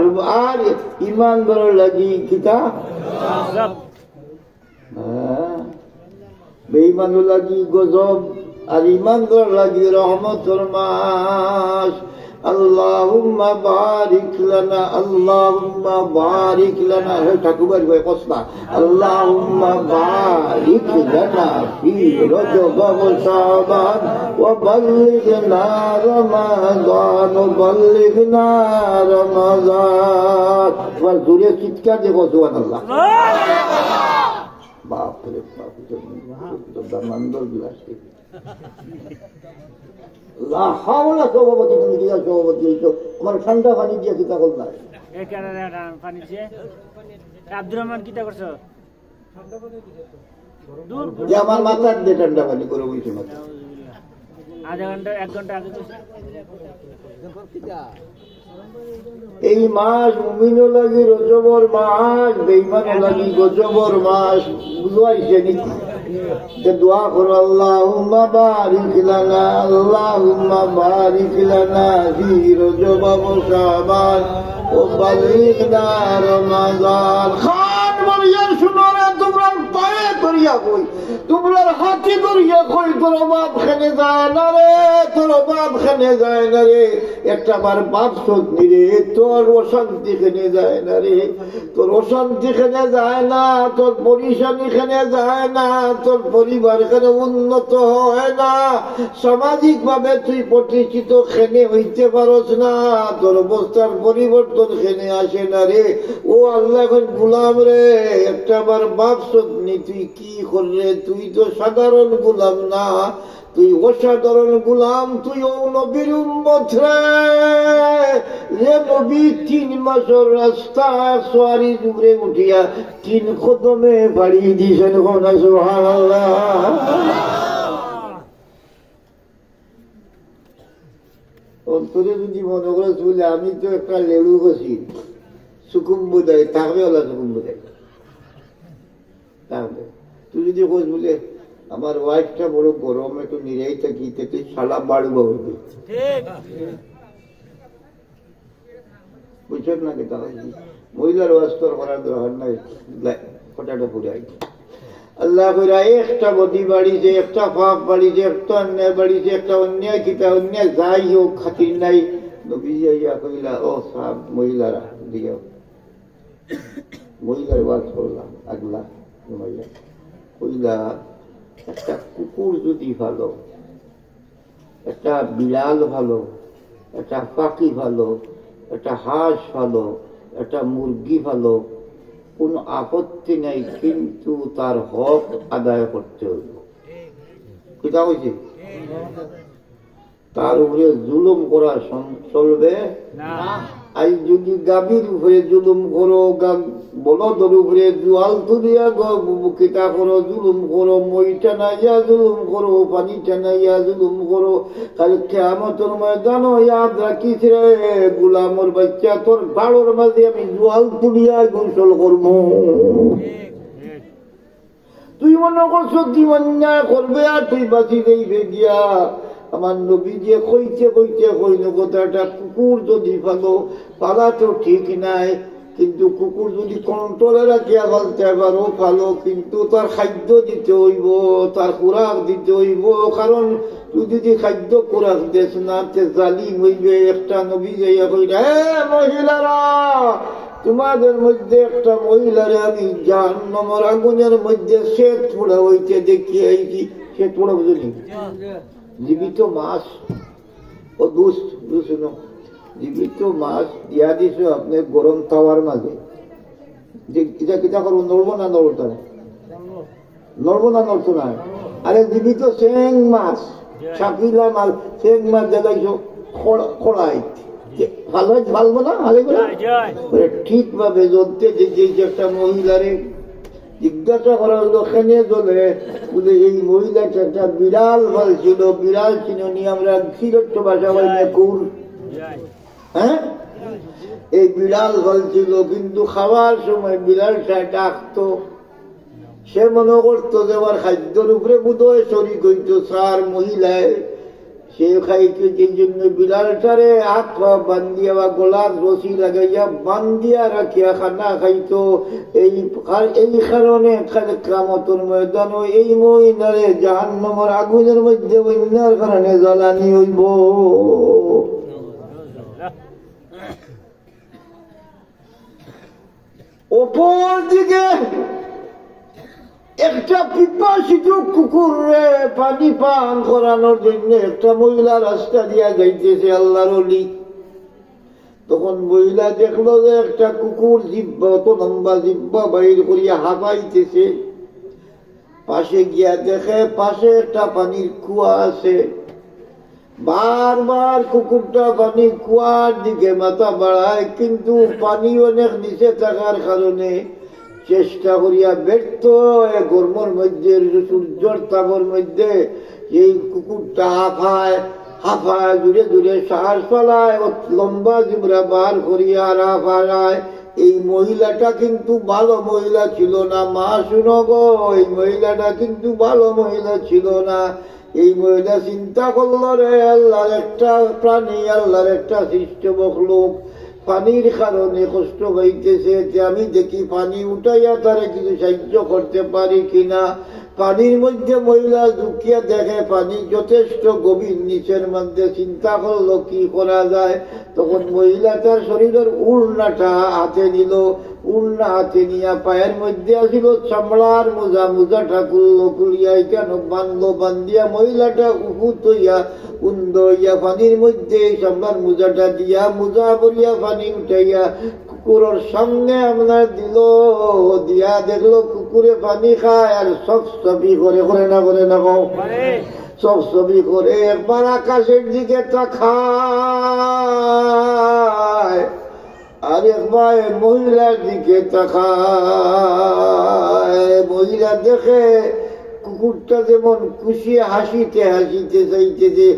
ইমান লাগি কিটা? বেঈমান লাগি গজব আর ইমান লাগি রহমতের মাস। আল্লাহুম্মা বারিক লানা, আল্লাহুম্মা বারিক লানা। হে ঠাকুর ভাই কসনা, আল্লাহুম্মা বারিক লানা ফি রজব ওয়া শাবান ওয়া বাল্লিগনা রমাদান ওয়া বাল্লিগনা রমাদান। ওয়া জোরে চিৎকার দিয়ে সুবহানাল্লাহ। বাপ রে বাপ, তো দামান্দর বিলাস। সভাপতি তুমি কি সভাপতি হইছো? আমার ঠান্ডা পানি দিয়ে কিতা করল আব্দুর রহমান কিতা করছো? আমার মাথার দিয়ে ঠান্ডা পানি করে বলছো না। আধা ঘন্টা 1 ঘন্টা আগে এই মাস মুমিনও লাগি রজবর মাস, বেঈমানও লাগি গজবর মাস। বুঝাইছে নাকি? দোয়া করো আল্লাহুম্মা বারিক লানা, আল্লাহুম্মা বারিক লানা ফি রজব ওয়া শাবান ওয়া বাল্লিগনা রমাদান। খান বলিয়া শুনো রে, তোমরা পায়ে করিয়া কই, তোমরা হাতে করিয়া কই, তোর বাপ খেনে যায় না রে, তোর বাপ খেনে যায় না রে। একটা বার বাপ শোধ নিরে, তোর অশান্তি খেনে যায় না রে, তোর অশান্তি খেনে যায় না, তোর পরিশানি খেনে যায় না, তোর পরিবার খেনে উন্নত হয় না, সামাজিক ভাবে তুই প্রতিষ্ঠিত খেনে হইতে পারস না, তোর অবস্থার পরিবর্তন খেনে আসে না রে। ও আল্লাহ এখন গুলাম রে, একটা বার বাপ শোধ নি, তুই কি করলে? তুই তো সাধারণ গুলাম না, তুই অসাধারণ গুলাম, তুই ও নবীর উম্মত রে। যে নবী 3 মাসের রাস্তা সোয়ারি জুড়ে উঠিয়া 3 কদমে বাড়ি দিয়েছেন। সুবহানাল্লাহ। অন্তরে যদি মনে করে বলে আমি তো একটা লেলু গেছি, সুকুম্ব দেয় থাকবে ওলা, সুকুম্ব দেয় থাকবে। তুই যদি কোচ বলে আমার ওয়াইফটা বড় গরম, একটু নিরাই থাকি, তুই সালা বাড়বো বুঝছেন না? কি মহিলার ওয়াস্তর করার দরকার নাই, ফটাটা পুরাই। আল্লাহ কইরা একটা বদি বাড়িছে, একটা পাপ বাড়িছে, একটা অন্যায় বাড়িছে, একটা অন্যায় কিতা অন্যায় যাই হোক খাতির নাই। নবী যাইয়া কইলা ও সব মহিলারা দিও, মহিলার ওয়াজ করলাম আগলা মহিলা কইলা একটা কুকুর যদি ভালো, একটা বিড়াল ভালো, একটা পাখি ভালো, একটা হাঁস ভালো, একটা মুরগি ভালো, কোন আপত্তি নাই, কিন্তু তার হক আদায় করতে হইব। কিতা হয়েছে? তার উপরে জুলুম করা চলবে না। আজ যদি গাভীর উপরে জুলুম করো, বলদের উপরে জোয়াল তুলিয়া কিতা করো, জুলুম করো, মই টানাইয়া জুলুম করো, পানি টানাইয়া জুলুম করো, কাল কিয়ামতের ময়দানে ইয়াদ রাখিস রে গোলামর বাচ্চা, তোর বাড়োর মাঝে আমি জোয়াল তুলিয়া গোসল করব। তুই মনে করছো কি অন্যায় করবে আর তুই বাঁচি দেইবে গিয়া। আমার নবী যে কইতে কইতে কইল কথাটা, কুকুর যদি ভালো পালা তো ঠিক নাই, কিন্তু কুকুর যদি কন্ট্রোলে রাখিয়া ফেলতে পারো ভালো, কিন্তু তার খাদ্য দিতে হইব, তার খোরাক দিতে হইব। কারণ তুই যদি খাদ্য খোরাক দেশ না তে জালিম হইবে। একটা নবী যাইয়া কইরা, হে মহিলারা, তোমাদের মধ্যে একটা মহিলারে আমি জাহান্নামের আগুনের মধ্যে শ্বেত পোড়া হইতে দেখি আইছি। শ্বেত পোড়া বুঝলি? জীবিত মাছ। ও দুষ্ট জীবিত মাছ দিয়া দিছ আপনি গরম তাওয়ার মাঝে। যে কিতা কিতা করবো, নড়বো না নড়তো না? নড়বো না নড়তো না? আরে জীবিত চেং মাছ, সাপিলা মাছ, চেং মাছ দেখাইছ খোড়াই, ভালো ভালবো না? ঠিক ভাবে জ্বলতে যে একটা মহিলারে জিজ্ঞাসা করা হলো কেনে জ্বলে, বলে এই মহিলাটা একটা বিড়াল ফল ছিল, বিড়াল চিনি আমরা সিলেক্ট ভাষা বলি কুর। হ্যাঁ, এই বিড়াল ফল ছিল, কিন্তু খাওয়ার সময় বিড়ালটা ডাকতো। সে মনে করতো যে আমার খাদ্যের উপরে বোধহয় শরীর হইতো সার মহিলায়, সে খাইতো। যে জন্য বিড়ালটারে হাত পা বান্ধিয়া বা গলার রশি লাগাইয়া বান্ধিয়া রাখিয়া খানা খাইতো। এই কারণে কিয়ামতের ময়দান এই মহিলারে জাহান্নামের আগুনের মধ্যে অন্যার কারণে জ্বালানি হইব। অপর দিকে একটা পিপাসিত কুকুরে পানি পান করানোর জন্য একটা মহিলা রাস্তা দিয়া যাইতেছে আল্লাহর ওলি। তখন মহিলা দেখলো যে একটা কুকুর জিব্বা, অত লম্বা জিব্বা বাইর করিয়া হাঁপাইতেছে। পাশে গিয়া দেখে পাশে একটা পানির কুয়া আছে। বারবার কুকুরটা পানির কুয়ার দিকে মাথা বাড়ায়, কিন্তু পানি অনেক নিচে থাকার কারণে চেষ্টা করিয়া ব্যর্থ। গরমের মধ্যে, সূর্যর তাপের মধ্যে এই কুকুরটা হাঁফায় হাঁফায়, দূরে দূরে শ্বাস ফেলায়, লম্বা জিবরা বার করিয়া হাঁফায়। এই মহিলাটা কিন্তু ভালো মহিলা ছিল না। মা শুনো গো, এই মহিলাটা কিন্তু ভালো মহিলা ছিল না। এই মহিলা চিন্তা করল, রে আল্লাহর একটা প্রাণী, আল্লাহর একটা সৃষ্ট মখলুক, পানির কারণে কষ্ট হইতেছে, যে আমি দেখি পানি উঠাইয়া তারে কিছু সাহায্য করতে পারি কিনা। পানির মধ্যে মহিলা ঢুকিয়া দেখে পানি যথেষ্ট গভীর নিচের মধ্যে। চিন্তা করলো কি করা যায়। তখন মহিলা তার শরীরের উড়নাটা হাতে নিল। উড়না হাতে নিয়া পায়ের মধ্যে আসিল চামড়ার মোজা, মোজাটা খুললো, খুলিয়া কেন বাঁধলো, বান্ধিয়া মহিলাটা উপুত হইয়া উন্দ হইয়া পানির মধ্যে চামড়ার মোজাটা দিয়া মোজা বলিয়া পানি উঠাইয়া কুকুরের সামনে আপনার দিল। দিয়া দেখলো কুকুরে পানি খায় আর সব ছবি করে না করে না গো, সব ছবি করে। একবার আকাশের দিকে তাকায় আর একবার মহিলার দিকে তাকায়। মহিলা দেখে কুকুরটা যেমন খুশি হাসিতে হাসিতে চাইতেছে,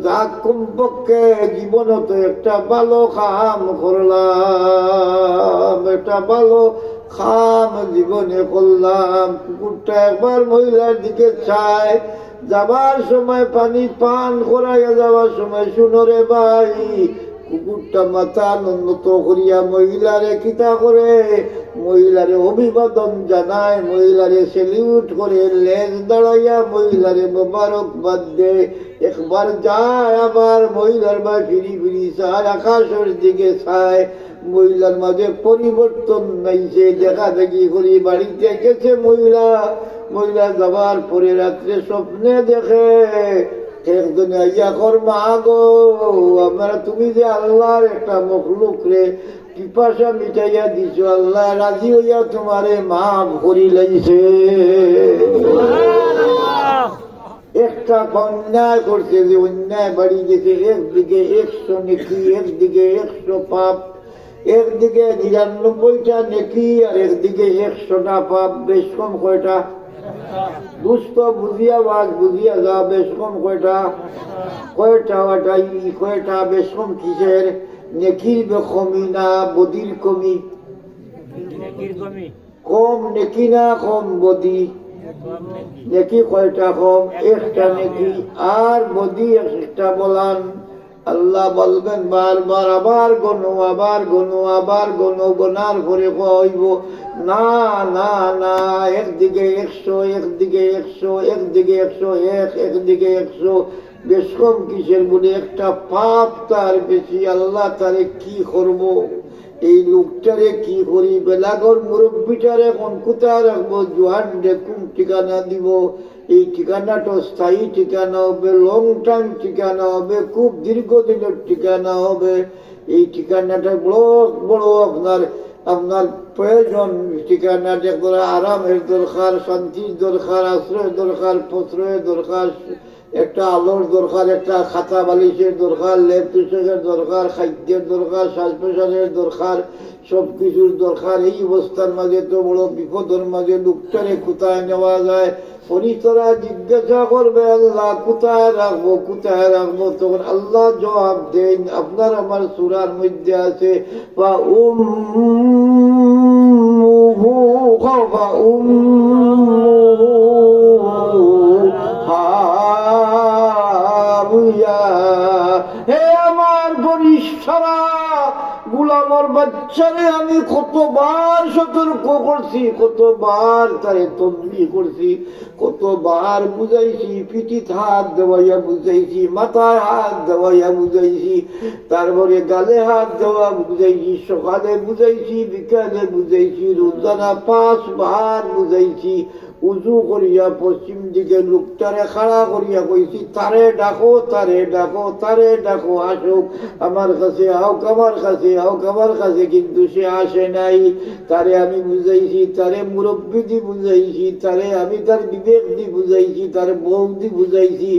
দাগ কমপক্ষে জীবন তো একটা ভালো খাম করলাম, একটা ভালো খাম জীবনে করলাম। কুকুরটা একবার মহিলার দিকে চায়, যাবার সময় পানি পান করাইয়া যাওয়ার সময় শুনো রে ভাই, কুকুরটা মাথা নত করিয়া মহিলারে কিতা করে, মহিলারে অভিবাদন জানায়, মহিলারে সেলিউট করে, লেজ দাঁড়াইয়া মহিলারে মোবারকবাদ দেয়। একবার যায়, আবার মহিলার মা ফিরি ফিরি চায়, আকাশের দিকে চায়। মহিলার মাঝে পরিবর্তন নাই, সে দেখা দেখি করি বাড়িতে গেছে মহিলা। মহিলা যাবার পরে রাত্রে স্বপ্নে দেখে একজন আইয়া কর্মা গো, আমরা তুমি যে আল্লাহর একটা মখলুক রে পিপাসা মিটাইয়া দিছ, আল্লাহ রাজি হইয়া তোমারে মাফ করি লাইছে। একটা অন্যায় করছে, যে অন্যায় বাড়ি গেছে, একদিকে 100 নেকি, একদিকে 100 পাপ, একদিকে 99টা নেকি আর একদিকে 100টা পাপ। বেশ কম কয়টা? দুষ্ট বুঝিয়া বাজ বুঝিয়া যা, বেশ কম কয়টা? কয়টা ওটাই কয়টা? বেশ কম কিসের? নেকির কমি না বদির কমি? কম নেকি না কম বদি? নেকি কয়টা কম? একটা নেকি। আর বদি একটা বলান আল্লাহ বলবেন বারবার আবার গনো, আবার গনো, আবার গনো, গোনার পরে কইব না না না, একদিকে 100, একদিকে 100, একদিকে 101, একদিকে 100, বেশ কম কিসের বলে একটা পাপ তার বেশি। আল্লাহ তারে কি করব, এই লোকটারে কি করি, বেলাগর মুরব্বীটারে এখন কোথায় রাখবো, জোয়ান কোন ঠিকানা দিব, এই ঠিকানাটা স্থায়ী ঠিকানা হবে, লং টাইম ঠিকানা হবে, খুব দীর্ঘদিনের ঠিকানা হবে, এই ঠিকানাটা বড় বড় আপনার আপনার প্রয়োজন। ঠিকানা যেগুলো আরামের দরকার, শান্তির দরকার, আশ্রয়ের দরকার, প্রশ্রয়ের দরকার, একটা আলোর দরকার, একটা খাতা বালিশের দরকার, লেপ তুষকের দরকার, খাদ্যের দরকার, শ্বাস প্রশ্বাসের দরকার, সবকিছুর দরকার। এই অবস্থার মাঝে তো বড় বিপদের মাঝে লোকটারে কোথায় নেওয়া যায়, ফরিস্তরা জিজ্ঞাসা করবে আল্লাহ কোথায় রাখবো, কোথায় রাখবো, তখন আল্লাহ জবাব দেন আপনার আমার সূরার মধ্যে আছে বা হে আমার বরিষ্ঠরা, গুলামর বাচ্চারে আমি কতবার সতর্ক করছি, কতবার তারে তন্বি করছি, কতবার বুঝাইছি, পিঠিতে হাত দেওয়াইয়া বুঝাইছি, মাথায় হাত দেওয়াইয়া বুঝাইছি, তারপরে গালে হাত দেওয়া বুঝাইছি, সকালে বুঝাইছি, বিকালে বুঝাইছি, রোজানা 5 বার বুঝাইছি। উজু করিয়া পশ্চিম দিকে লোকটারে খাড়া করিয়া কইছি তারে ডাকো, তারে ডাকো, তারে ডাকো, আসুক আমার কাছে, আউক আমার কাছে, আউক আমার কাছে, কিন্তু সে আসে নাই। তারে আমি বুঝাইছি, তারে মুরব্বী দি বুঝাইছি, তারে আমি তার বিবেক দি বুঝাইছি, তার বউ দি বুঝাইছি,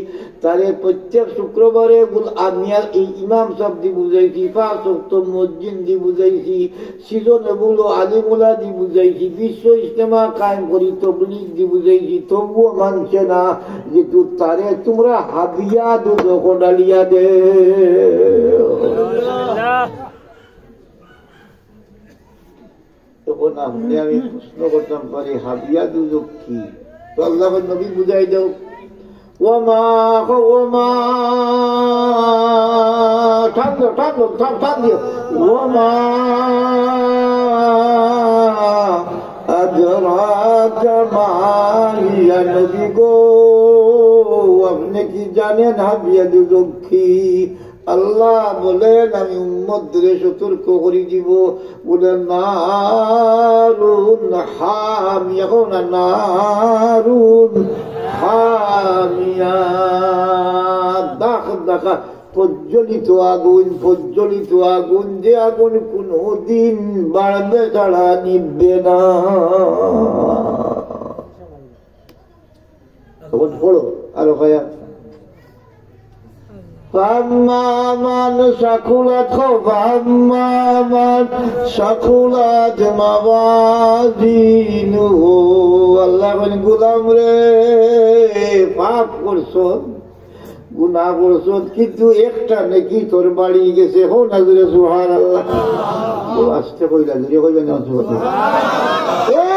তারে প্রত্যেক শুক্রবারে আমি এই ইমাম সাহেব দি বুঝাইছি, 5 ওয়াক্ত মসজিদ দি বুঝাইছি, সিজনে বলো আলিমুলা দি বুঝাইছি, বিশ্ব ইজতেমা কায়েম করি তবলিগ দি বুঝাইছি, তবুও মানছে না। যেহেতু তারে তোমরা হাবিয়া দুধ ডালিয়া দে। তখন আপনি আমি প্রশ্ন করতাম পারি হাবিয়া দুধ কি, তো আল্লাহ নবী বুঝাই দাও ওমা ওমা ঠান্ডা ঠান্ডা ঠান্ডা ওমা নবী গো আপনি কি জানেন হাবিয়া দুধ কি? আল্লাহ বলেন আমি উম্মতদের সতর্ক করে দিব, বলেন নারুন হামিয়া, নারুন হামিয়া, দাখ দেখা প্রজ্বলিত আগুন, প্রজ্বলিত আগুন, যে আগুন কোনদিন বাড়বে ছাড়া নিবে না। পড়ো আরো ভাইয়া ফাম্মান সাকুলাত ফাম্মান সাকুলাত মাওয়াজিনুহু, আল্লাহ বলেন গোলাম রে পাপ করছো, গুনাহ করছো, কিন্তু একটা নেকি তোর বাড়ি গেছে। হো নাজরে সুবহানাল্লাহ, আসতে কইলা জুড়ে কইবেন না,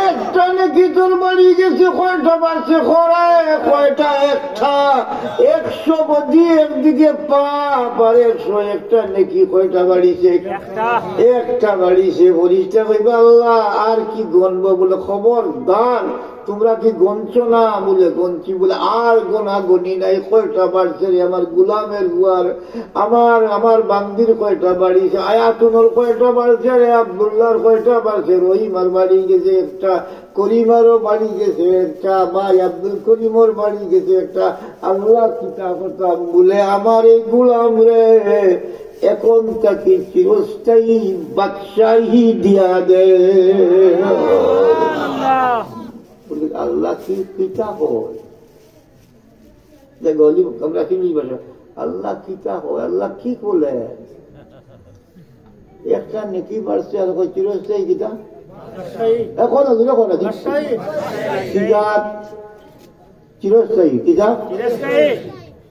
একটা নেকি তোর বাড়ি গেছে। কয়টা বাড়ছে খরায়, কয়টা? একটা। 100 বদি একদিকে পাপ আর 101টা নেকি কয়টা বাড়িছে? একটা বাড়িছে। বলিসটা কইবা আল্লাহ আর কি গণব, বলে খবরদার তোমরা কি গণছ না? বলে গণছি। বলে আর গোনা গনি নাই। কয়টা বাড়ছে রে আমার গুলামের গুয়ার, আমার বান্দির কয়টা বাড়িছে? আয়াতুনোর কয়টা বাড়ছে রে? আব্দুল্লাহর কয়টা বাড়ছে? রহিমার বাড়ি গেছে একটা, করিমারও বাড়ি গেছে একটা, ভাই আব্দুল করিমর বাড়ি গেছে একটা। আল্লাহ কিতা করতাম, বলে আমার এই গুলাম রে এখন তাকে চিরস্থায়ী বাদশাহী দিয়া দে। আল্লাহ কি পিতা হয়, আমরা কি বাসা, আল্লাহ কিতা হয়, আল্লাহ কি বলে? একটা নেকি বাড়ছে আর চিরস্থায়ী কিতা এখন চিরস্থায়ী কিতা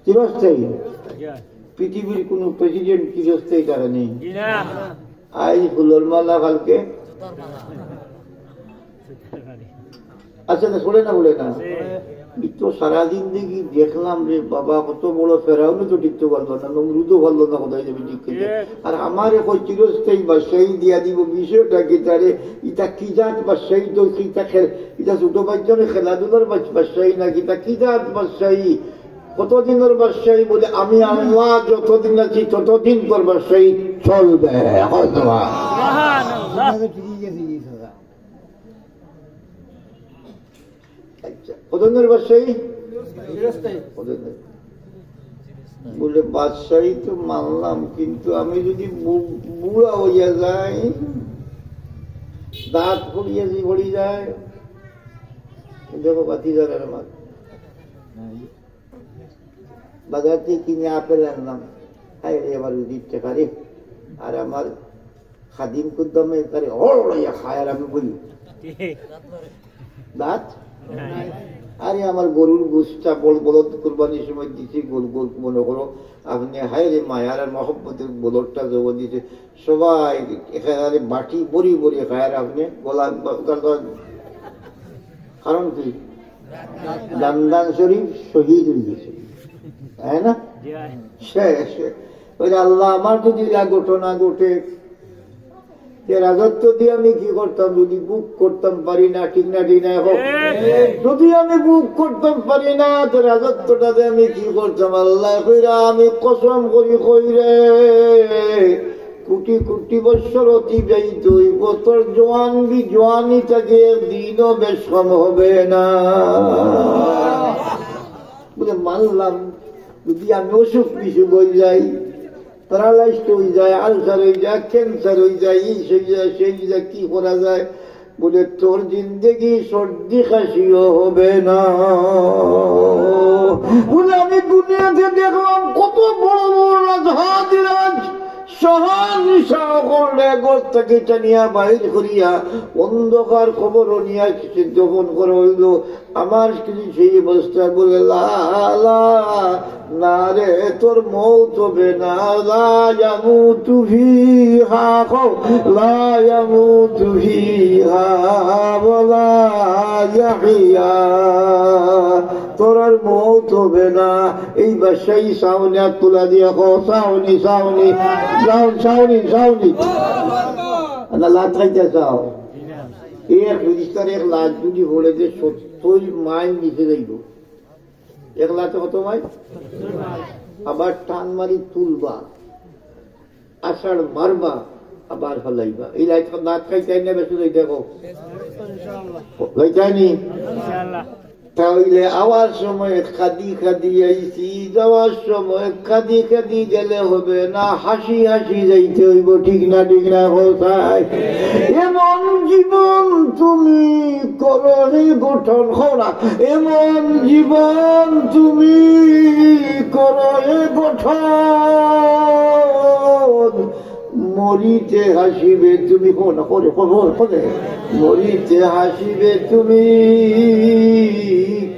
চিরস্থায়ী। পৃথিবীর কোন প্রেসিডেন্ট চিরস্থায়ী তারা নেই। আজ ফুলের মালা, কালকে আচ্ছা না, শোনে না বলে না, তো সারাদিন দেখি দেখলাম রে বাবা কত বড় ফেরাউনি তো টিকতে পারলো না, নমরুদও পারলো না, কোথায় যাবে ঠিক করে। আর আমার এখন চিরস্থায়ী বাদশাহী দিয়া দিব, বিষয়টা কি তারে ইটা কি জাত বাদশাহী, তো ইটা ছোট বাচ্চারে খেলাধুলার বাদশাহী নাকি, তা কি জাত বাদশাহী, কতদিনের বাদশাহী বলে আমি আল্লাহ যতদিন আছি ততদিন তোর বাদশাহী চলবে। কতদিনের বাদশাহী বলে, বাদশাহী তো মানলাম, কিন্তু আমি যদি বুড়া হইয়া যাই, দাঁত পড়ি যায়, দেখো বাতি যার আমার বাজার থেকে কিনে আপেল আনলাম, খাই রে আমার উদিত টাকারে, আর আমার খাদিম কুদ্দমে তারে হড়াইয়া খায়, আর আমি বলি দাঁত। আরে আমার গরুর গোষ্ঠটা বলদ কোরবানির সময় দিচ্ছি, গরু মনে করো আপনি, হায় রে মায়ার আর মহব্বতের বলদটা জগৎ দিচ্ছে, সবাই এখানে বাটি বড়ি বড়ি খায়, আর আপনি গোলাপ, কারণ কি দান্দান শরীফ শহীদ হয়ে গেছে, তাই না? শেষ। ওই আল্লাহ আমার যদি ঘটনা ঘটে, রাজত্ব দিয়ে আমি কি করতাম, যদি বুক করতাম পারি না, ঠিক না ঠিক না, যদি আমি বুক করতাম পারি না, তো রাজত্বটাতে আমি কি করতাম, আল্লাহ কইরা আমি কসম করি কইরে কোটি কোটি বৎসর অতিবাহিত হইব, তোর জোয়ানি থেকে একদিনও বেশ কম হবে না বলে মানলাম। যদি আমি অসুখ বিসুখ হয়ে যাই, প্যারালাইজড হয়ে যায়, আলসার হয়ে যায়, ক্যান্সার হয়ে যায়, এই হয়ে যায়, সেই যায়, কি করা যায় বলে, তোর জিন্দেগি সর্দি কাশিও হবে না বলে। আমি দুনিয়াতে দেখলাম কত বড় বড় রাজহাদিরাজ সহনিশা করলে গোস্তাকে টানিয়া বাইর করিয়া অন্ধকার খবর নিয়া দফন করা হইল। আমার কিছু সেই অবস্থা বলে, না রে তোর মৌত হবে না, লায়ামুতু ফিহা লায়ামুতু ফিহা ওয়ালা ইয়াহইয়া, তোর আর মৌত হবে না। এই বাসাই সাউনি আর তুলা দিয়া কো, সাউনি সাউনি সাউনি সাউনি না, লাত খাইতে চাও, এক ফিরিস্তার এক লাখ যদি বলে যে 70 মাইল নিচে যাইব, এক লাখে কত মাইল, আবার টান মারি তুলবা, আষাঢ় মারবা, আবার ফলাইবা। এই লাত খাইতে না বেশি দেখো যায়নি, তাহলে আওয়ার সময় খাদি খাদি আইছি, যাওয়ার সময় খাদি খাদি গেলে হবে না, হাসি হাসি যাইতে হইব, ঠিক না ঠিক না কোথায়। এমন জীবন তুমি করো হে গঠন খোরা, এমন জীবন তুমি করো হে গঠন, মরিতে হাসিবে তুমি, মরিতে হাসিবে তুমি,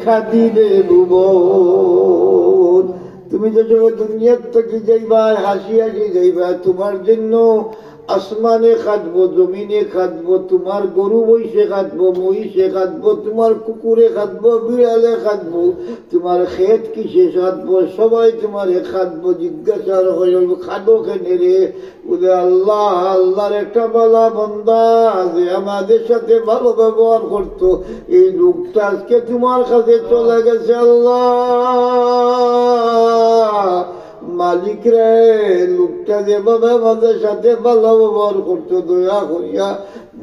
খাদিবে ভুবন। তুমি যে দুনিয়ার থেকে যাইবা হাসি হাসি যাইবা, তোমার জন্য আসমানে খাটবো, জমিনে খাটবো, তোমার গরু বৈশে খাটবো, মহিষে খাটবো, তোমার কুকুরে খাটবো, বিড়ালে খাটবো, তোমার ক্ষেত কিসে খাটবো, সবাই তোমার খাটবো। জিজ্ঞাসা খাদো কেনে রে বলে, আল্লাহ আল্লাহর একটা বলা বন্দা যে আমাদের সাথে ভালো ব্যবহার করতো, এই লোকটা আজকে তোমার কাছে চলে গেছে। আল্লাহ মালিক রে, লোকটা যেভাবে আমাদের সাথে ভালো ব্যবহার করতো,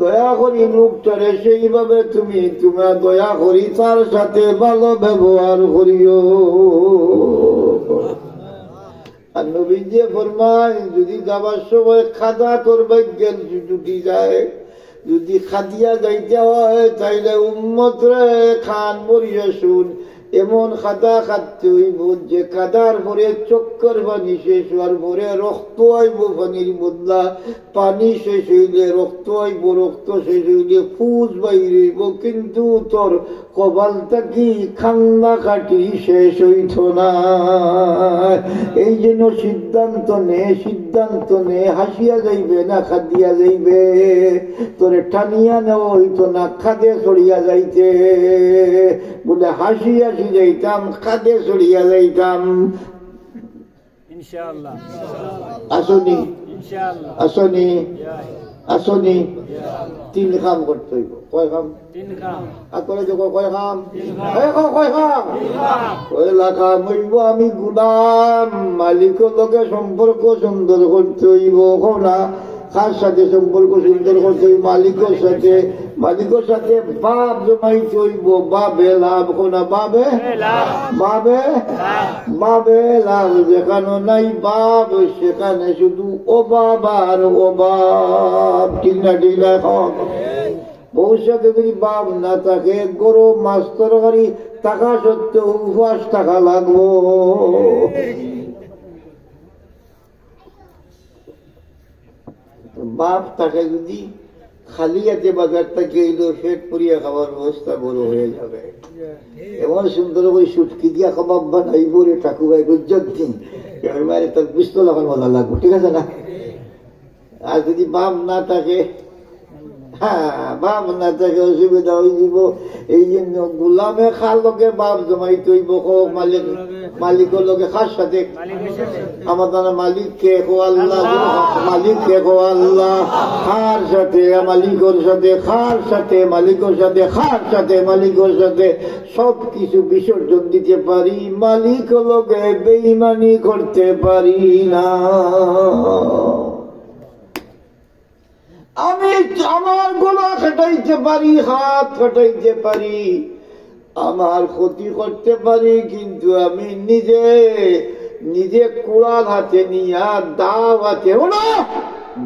দয়া করি লোকটারে সেইভাবে তুমি দয়া করি তার সাথে ভালো ব্যবহার করিও। আর নবী যে ফরমায়, যদি যাবার সময় খাদা তোর ভাগ্যের জুটি যায়, যদি খাদিয়া যাইতে হয়, তাইলে উম্মত রে খান মরিয়া শুন, এমন খাদা খাটতে হইব যে কাদার ভরে চক্কর পানি শেষ হওয়ার ভরে রক্ত আইব, পানির বদলা পানি শেষ হইলে রক্ত আইব, রক্ত শেষ হইলে ফুজ বাইর হইব, কিন্তু তোর কপালটা কি খান্না কাটি শেষ হইত না। এই জন্য সিদ্ধান্ত নে হাসিয়া যাইবে না খাদিয়া যাইবে, তোরে টানিয়া নেওয়া হইতো না খাদে চড়িয়া যাইতে, বলে হাসি হাসি যাইতাম খাদে চড়িয়া যাইতাম। ইনশাআল্লাহ আসনি, ইনশাআল্লাহ আসনি, আসনি। তিন কাম করতে হইব। কয় কাম? তিন কাম। আকলে দেখো কয় কাম? কয় কাম? কয়লা কাম হইব আমি গুলাম, মালিকের লগে সম্পর্ক সুন্দর করতে হইব। না কার সাথে সম্পর্ক সুন্দর করতে হইব? মালিকের সাথে। মালিকের সাথে বাপ জমাইতে হইব, বাবে লাভ। কোনা বাবে বাবে বাবে লাভ। যেখানে নাই বাপ সেখানে শুধু অভাব আর অভাব। ঠিক না? ঠিক না? এখন ভবিষ্যতে যদি বাপ না থাকে, গরম মাছ তরকারি টাকা সত্ত্বেও উপবাস টাকা লাগবো। বাপ তাকে যদি খালি হাতে বাজার থেকে এলো, পেট পুরিয়া খাবার ব্যবস্থা বড় হয়ে যাবে। এমন সুন্দর করে সুটকি দিয়া কাবাব বানাইব রে ঠাকুরাই গুজ্জত দিন, মারে তার বুঝতে লাগার মজা লাগবে। ঠিক আছে না? আর যদি বাপ না থাকে, বাপ না থাকে অসুবিধা হয়ে যাব। এই জন্য গোলামে খার লগে বাপ জমাইতে হইব। মালিক মালিকের লগে খার সাথে আমাদের মালিককে কো আল্লাহ, মালিককে কো আল্লাহ। খার সাথে মালিকের সাথে, খার সাথে মালিকের সাথে, খার সাথে মালিকের সাথে সব কিছু বিসর্জন দিতে পারি, মালিক লগে বেঈমানি করতে পারি না। আমি আমার গলা কাটাইতে পারি, হাত কাটাইতে পারি, আমার ক্ষতি করতে পারি, কিন্তু আমি নিজে নিজে কুড়াল হাতে নিয়া দাও হাতে,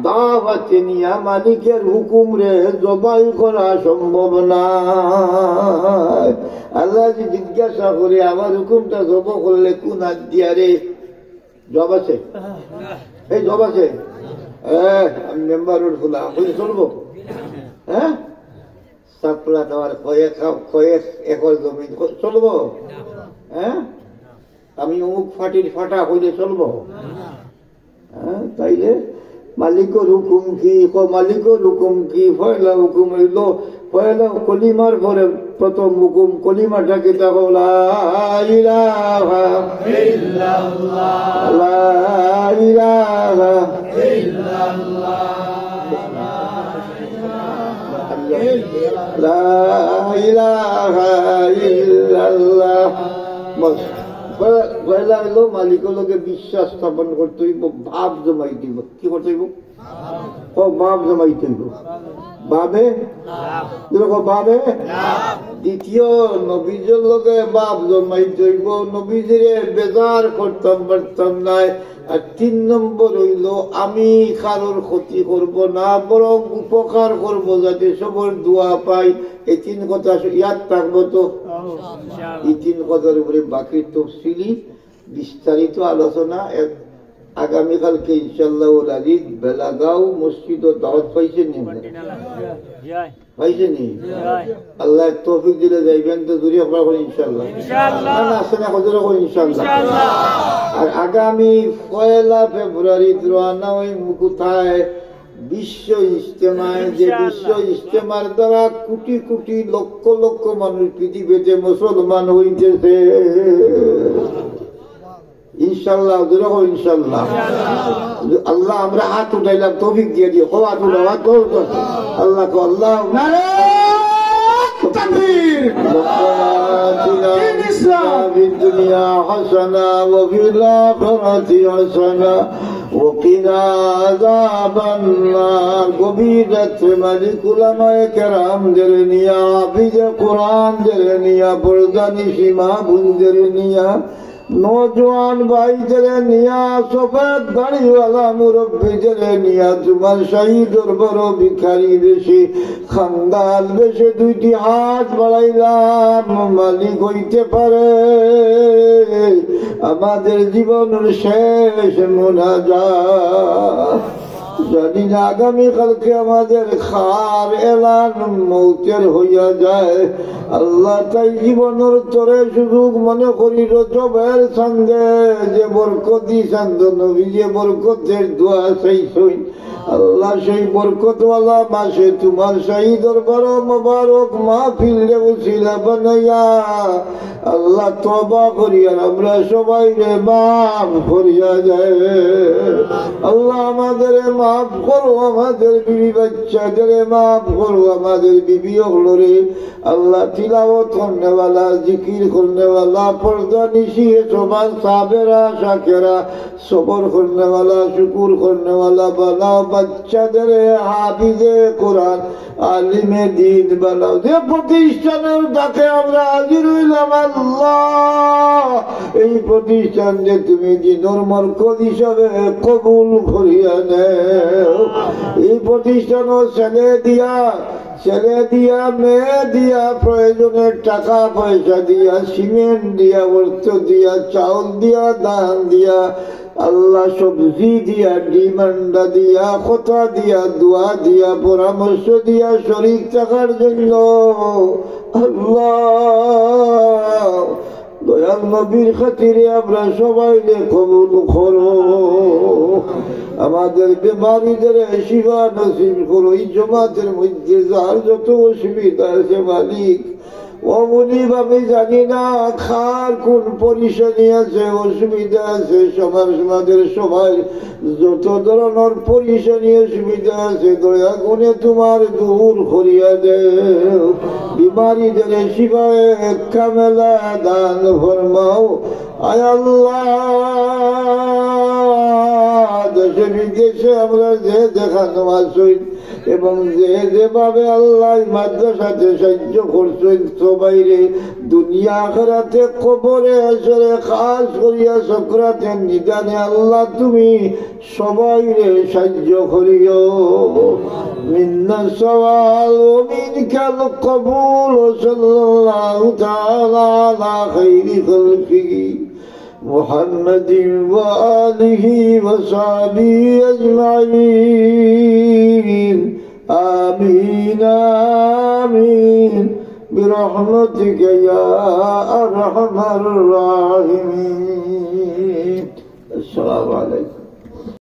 দাও হাতে নিয়া মালিকের হুকুম রে জবাই করা সম্ভব না। আল্লাহ যদি জিজ্ঞাসা করে আমার হুকুমটা জব করলে কোন হাত দিয়া রে? জব আছে? এই জব আছে? আমি মেম্বারের খোলা চলবো? হ্যাঁ, সাপলা দেওয়ার কয়েক একর জমি চলবো? হ্যাঁ, আমি অমুক ফাটির ফাটা হইলে চলবো? হ্যাঁ, তাইলে মালিকের হুকুম কি? মালিকের হুকুম কি? পয়লা হুকুম হইল, পয়লা কলিমার পরে প্রথম হুকুম কলিমাটাকে দেখো, লা ইলাহা ইল্লাল্লাহ, লা ইলাহা ইল্লাল্লাহ, লা ইলাহা ইল্লাল্লাহ। পয়লা হইল মালিকের লোকে বিশ্বাস স্থাপন করতে হইব, ভাব জমাইতে হইব। কি করতে হইব? ভাব জমাইতে হইব। বাবে বাবে। দ্বিতীয় নবীজের লোকে বাপ জমাইতে হইব, নবীজিরে বেজার করতাম পারতাম নাই। আর 3 নম্বর হইল আমি কারোর ক্ষতি করব না, বরং উপকার করব যাতে সবার দোয়া পাই। এই 3 কথা ইয়াদ থাকবো তো? এই 3 কথার উপরে বাকি তফসিলি বিস্তারিত আলোচনা আগামীকালকে ইনশাল্লাহ আজিজ বেলাগাঁও মসজিদ দাওয়াত পাইছেন নি? পাইছেনি? আল্লাহ তৌফিক দিলে যাইবেন তো দূরে আপনার ইনশাল্লাহ। আসে না হজুর ইনশাল্লাহ। আর আগামী 1 ফেব্রুয়ারি রওনা হই কোথায়? বিশ্ব ইজতেমায়। যে বিশ্ব ইজতেমার দ্বারা কোটি কোটি লক্ষ লক্ষ মানুষ পৃথিবীতে মুসলমান হইতেছে ইনশাল্লাহ। ইনশাল্লাহ আল্লাহ আমরা হাত উঠাইলাম, তৌফিক দিয়ে দিও। হাত উঠাও, হাত আল্লাহ কো আল্লাহ দুনিয়া হাসানা ওয়া ফিল আখিরাতি হাসানা وقنا عذاب النار। গভীর রাত্রে মালিক উলামায়ে কেরামদের নিয়া, হাফিজ কোরআনদের নিয়া, পর্দানিশি মাহবুবদের নিয়া, নৌজওয়ান ভাইদের নিয়া, সফেদ দাড়িওয়ালা মুরব্বীদের নিয়া, তোমার শহীদের বড় ভিখারি বেশি খান্দাল বেশি 2টি হাত বাড়াইলাম। মালিক হইতে পারে আমাদের জীবনের শেষ মুনাজাত জানি না আগামীকালকে আমাদের খার এলান মৌতের হইয়া যায়। আল্লাহ তাই জীবনের তরে সুযোগ মনে করি রজবের সঙ্গে যে বরকতি সান্দ নবী যে বরকতের দোয়া চাইছই আল্লাহ সেই বরকতওয়ালা মাসে তোমার সেই দরবার মোবারক মাহফিলে উসিলা বানাইয়া আল্লাহ তওবা করি আর আমরা সবাই রে মাফ করিয়া যায়। আল্লাহ আমাদের মাফ করো, আমাদের বিবি বাচ্চাদের মাফ করো, আমাদের বিবি ওগুলোরে আল্লাহ তিলাওয়াত করনেওয়ালা জিকির করনেওয়ালা পর্দা নিশিয়ে সবার সাবেরা শাকেরা সবর করনেওয়ালা শুকুর করনেওয়ালা বানাও। বাচ্চাদের হাফিজে কোরআন আলিমে দিন বানাও। যে প্রতিষ্ঠানের ডাকে আমরা হাজির হইলাম আল্লাহ এই প্রতিষ্ঠান যে তুমি দিনের মরকজ হিসাবে কবুল করিয়া নেও। এই প্রতিষ্ঠান ছেলে দিয়া মেয়ে দিয়া প্রয়োজনের টাকা পয়সা দিয়া সিমেন্ট দিয়া অর্থ দিয়া চাউল দিয়া দান দিয়া আল্লাহ সবজি দিয়া ডিমান্ডা দিয়া কথা দিয়া দোয়া দিয়া পরামর্শ দিয়া শরীক থাকার জন্য আল্লাহ দয়াল নবীর খাতিরে আমরা সবাই কবুল করো। আমাদের বেমারিদের শিফা নসিব করো। এই জমাতের মধ্যে যার যত অসুবিধা আছে মালিক ও মুনিব আমি জানি না খার কোন পরিশানি আছে অসুবিধা আছে সমাজের সবাই যত ধরনের পরিশানি অসুবিধা আছে দয়া গুণে তোমার দূর করিয়া দেও। বিমারিদের শিবায় কামেলা দান ফরমাও। আয় আল্লাহ দেশে বিদেশে আমরা যে দেখানো আসই এবং যেভাবে আল্লাহ মাদ্রাসাতে সাহায্য করছেন সবাইরে দুনিয়া আখিরাতে কবরে আসরে খাস করিয়া সকরাতে নিদানে আল্লাহ তুমি সবাইরে সাহায্য করিও। মিন্না সওয়াল ও মিনকাল কবুল সাল্লাল্লাহু তাআলা আলা খাইরি খালকিহি محمد وآله وصحبه أجمعين آمين آمين برحمتك يا أرحم الراحمين. السلام عليكم.